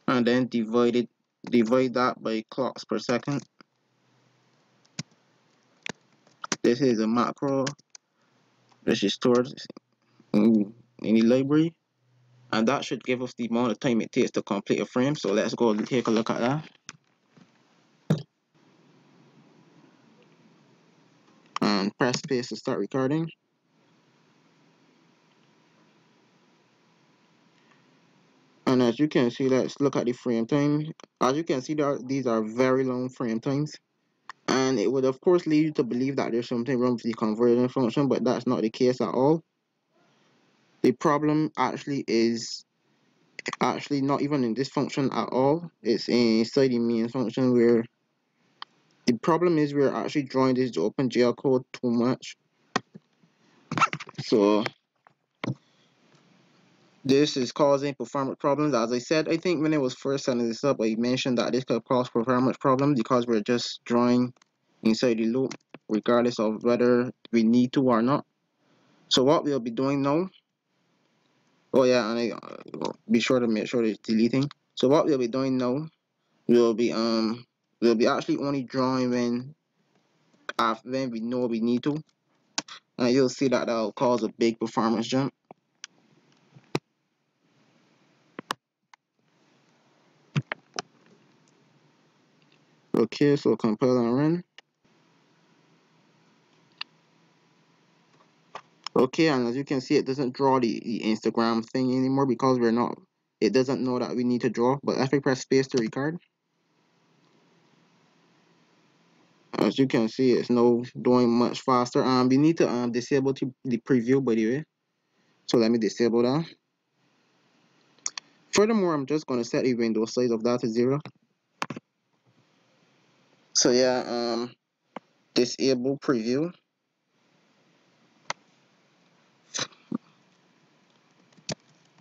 and then divide that by clocks per second. This is a macro which is stored in the library, and that should give us the amount of time it takes to complete a frame. So let's go and take a look at that. And press space to start recording. And as you can see, let's look at the frame time. As you can see, these are very long frame times. And it would of course lead you to believe that there's something wrong with the conversion function, but that's not the case at all. The problem is actually not even in this function at all. It's inside the main function, where the problem is we're actually drawing this OpenGL code too much. So this is causing performance problems. As I said, I think when I was first setting this up, I mentioned that this could cause performance problems because we're just drawing inside the loop regardless of whether we need to or not. So what we'll be doing now, oh yeah, and I be sure to make sure it's deleting. So what we'll be doing now, we'll be actually only drawing when we know we need to, and you'll see that will cause a big performance jump. Okay, so compile and run. Okay, and as you can see, it doesn't draw the Instagram thing anymore because it doesn't know that we need to draw. But if I press space to record, as you can see, it's now doing much faster. We need to disable the preview, by the way. So let me disable that. Furthermore, I'm just going to set the window size of that to 0. So yeah, disable preview.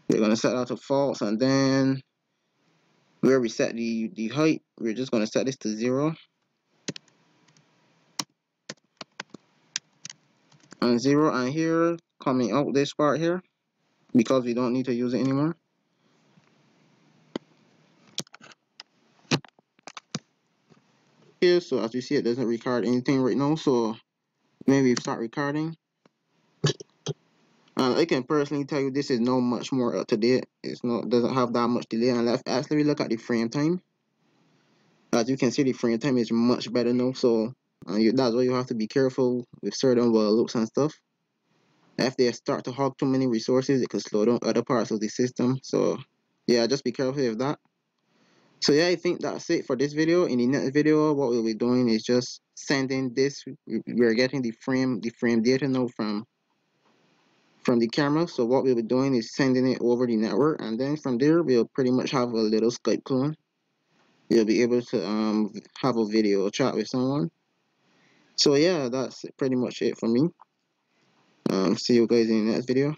We're going to set that to false, and then where we set the height, we're just going to set this to 0. And 0, and here, coming out this part here, because we don't need to use it anymore. Here, so as you see, it doesn't record anything right now. So maybe start recording. I can personally tell you this is not much more up to date. Doesn't have that much delay. And let's actually look at the frame time. As you can see, the frame time is much better now. So that's why you have to be careful with certain while loops and stuff. If they start to hog too many resources, it could slow down other parts of the system. So yeah, just be careful with that. So yeah, I think that's it for this video. In the next video, what we'll be doing is just sending this. We're getting the frame data now from the camera. So what we'll be doing is sending it over the network, and then from there we'll pretty much have a little Skype clone. You'll be able to have a video chat with someone. So yeah, that's pretty much it for me. See you guys in the next video.